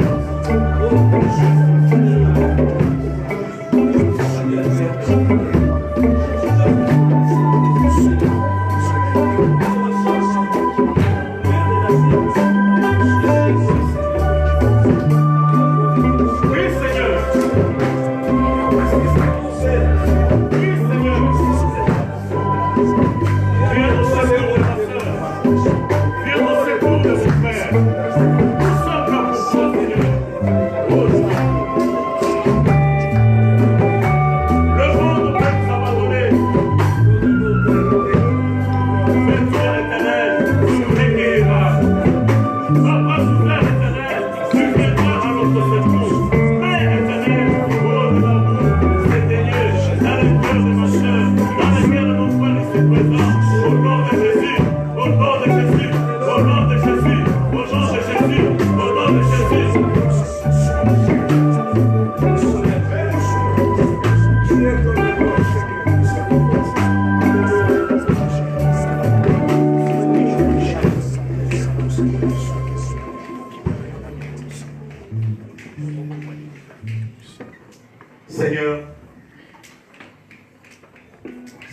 Seigneur,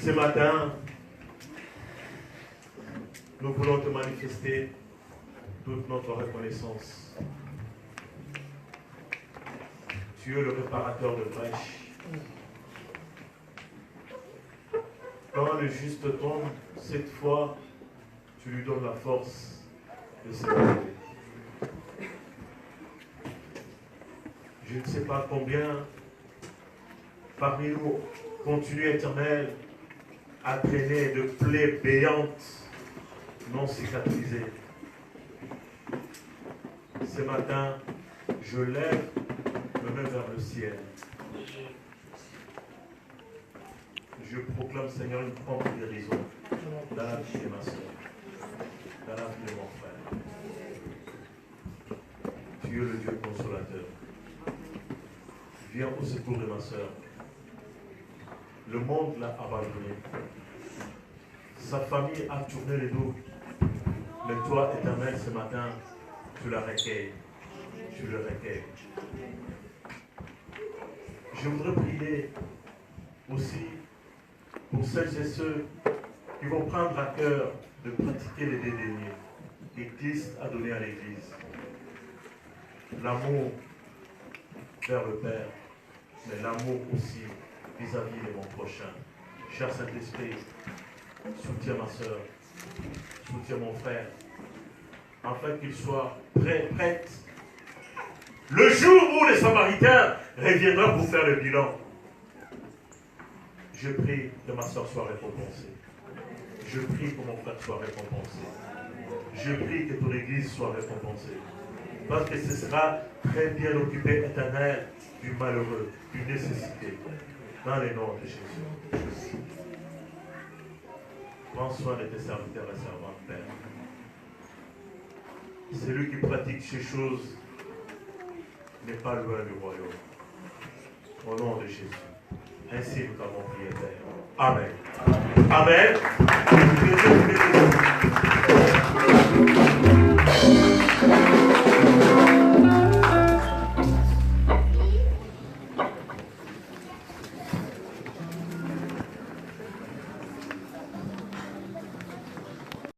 ce matin, nous voulons te manifester toute notre reconnaissance. Tu es le réparateur de brèches. Quand le juste tombe, cette fois, tu lui donnes la force de se lever. Je ne sais pas combien parmi nous continue, Éternel, à traîner de plaies béantes non cicatrisées. Ce matin, je lève me mets vers le ciel. Je proclame, Seigneur, une prompte guérison dans la vie de ma soeur, dans la vie de mon frère. Tu es le Dieu consolateur. Viens au secours de ma soeur. Le monde l'a abandonné. Sa famille a tourné le dos. Mais toi, Éternel, ce matin, tu la recueilles. Tu le recueilles. Je voudrais prier aussi pour celles et ceux qui vont prendre à cœur de pratiquer les dédaignés que Christ a donné à l'Église. L'amour vers le Père, mais l'amour aussi vis-à-vis de mon prochain. Cher Saint-Esprit, soutiens ma soeur, soutiens mon frère, afin qu'il soit prêt le jour où les Samaritains reviendront pour faire le bilan. Je prie que ma soeur soit récompensée. Je prie que mon frère soit récompensé. Je prie que ton Église soit récompensée. Parce que ce sera très bien occupé, Éternel, du malheureux, du nécessité. Dans le nom de Jésus. Prends soin de tes serviteurs et servantes, Père. Celui qui pratique ces choses n'est pas loin du royaume. Au nom de Jésus. Ainsi nous avons prié, Père. Amen. Amen.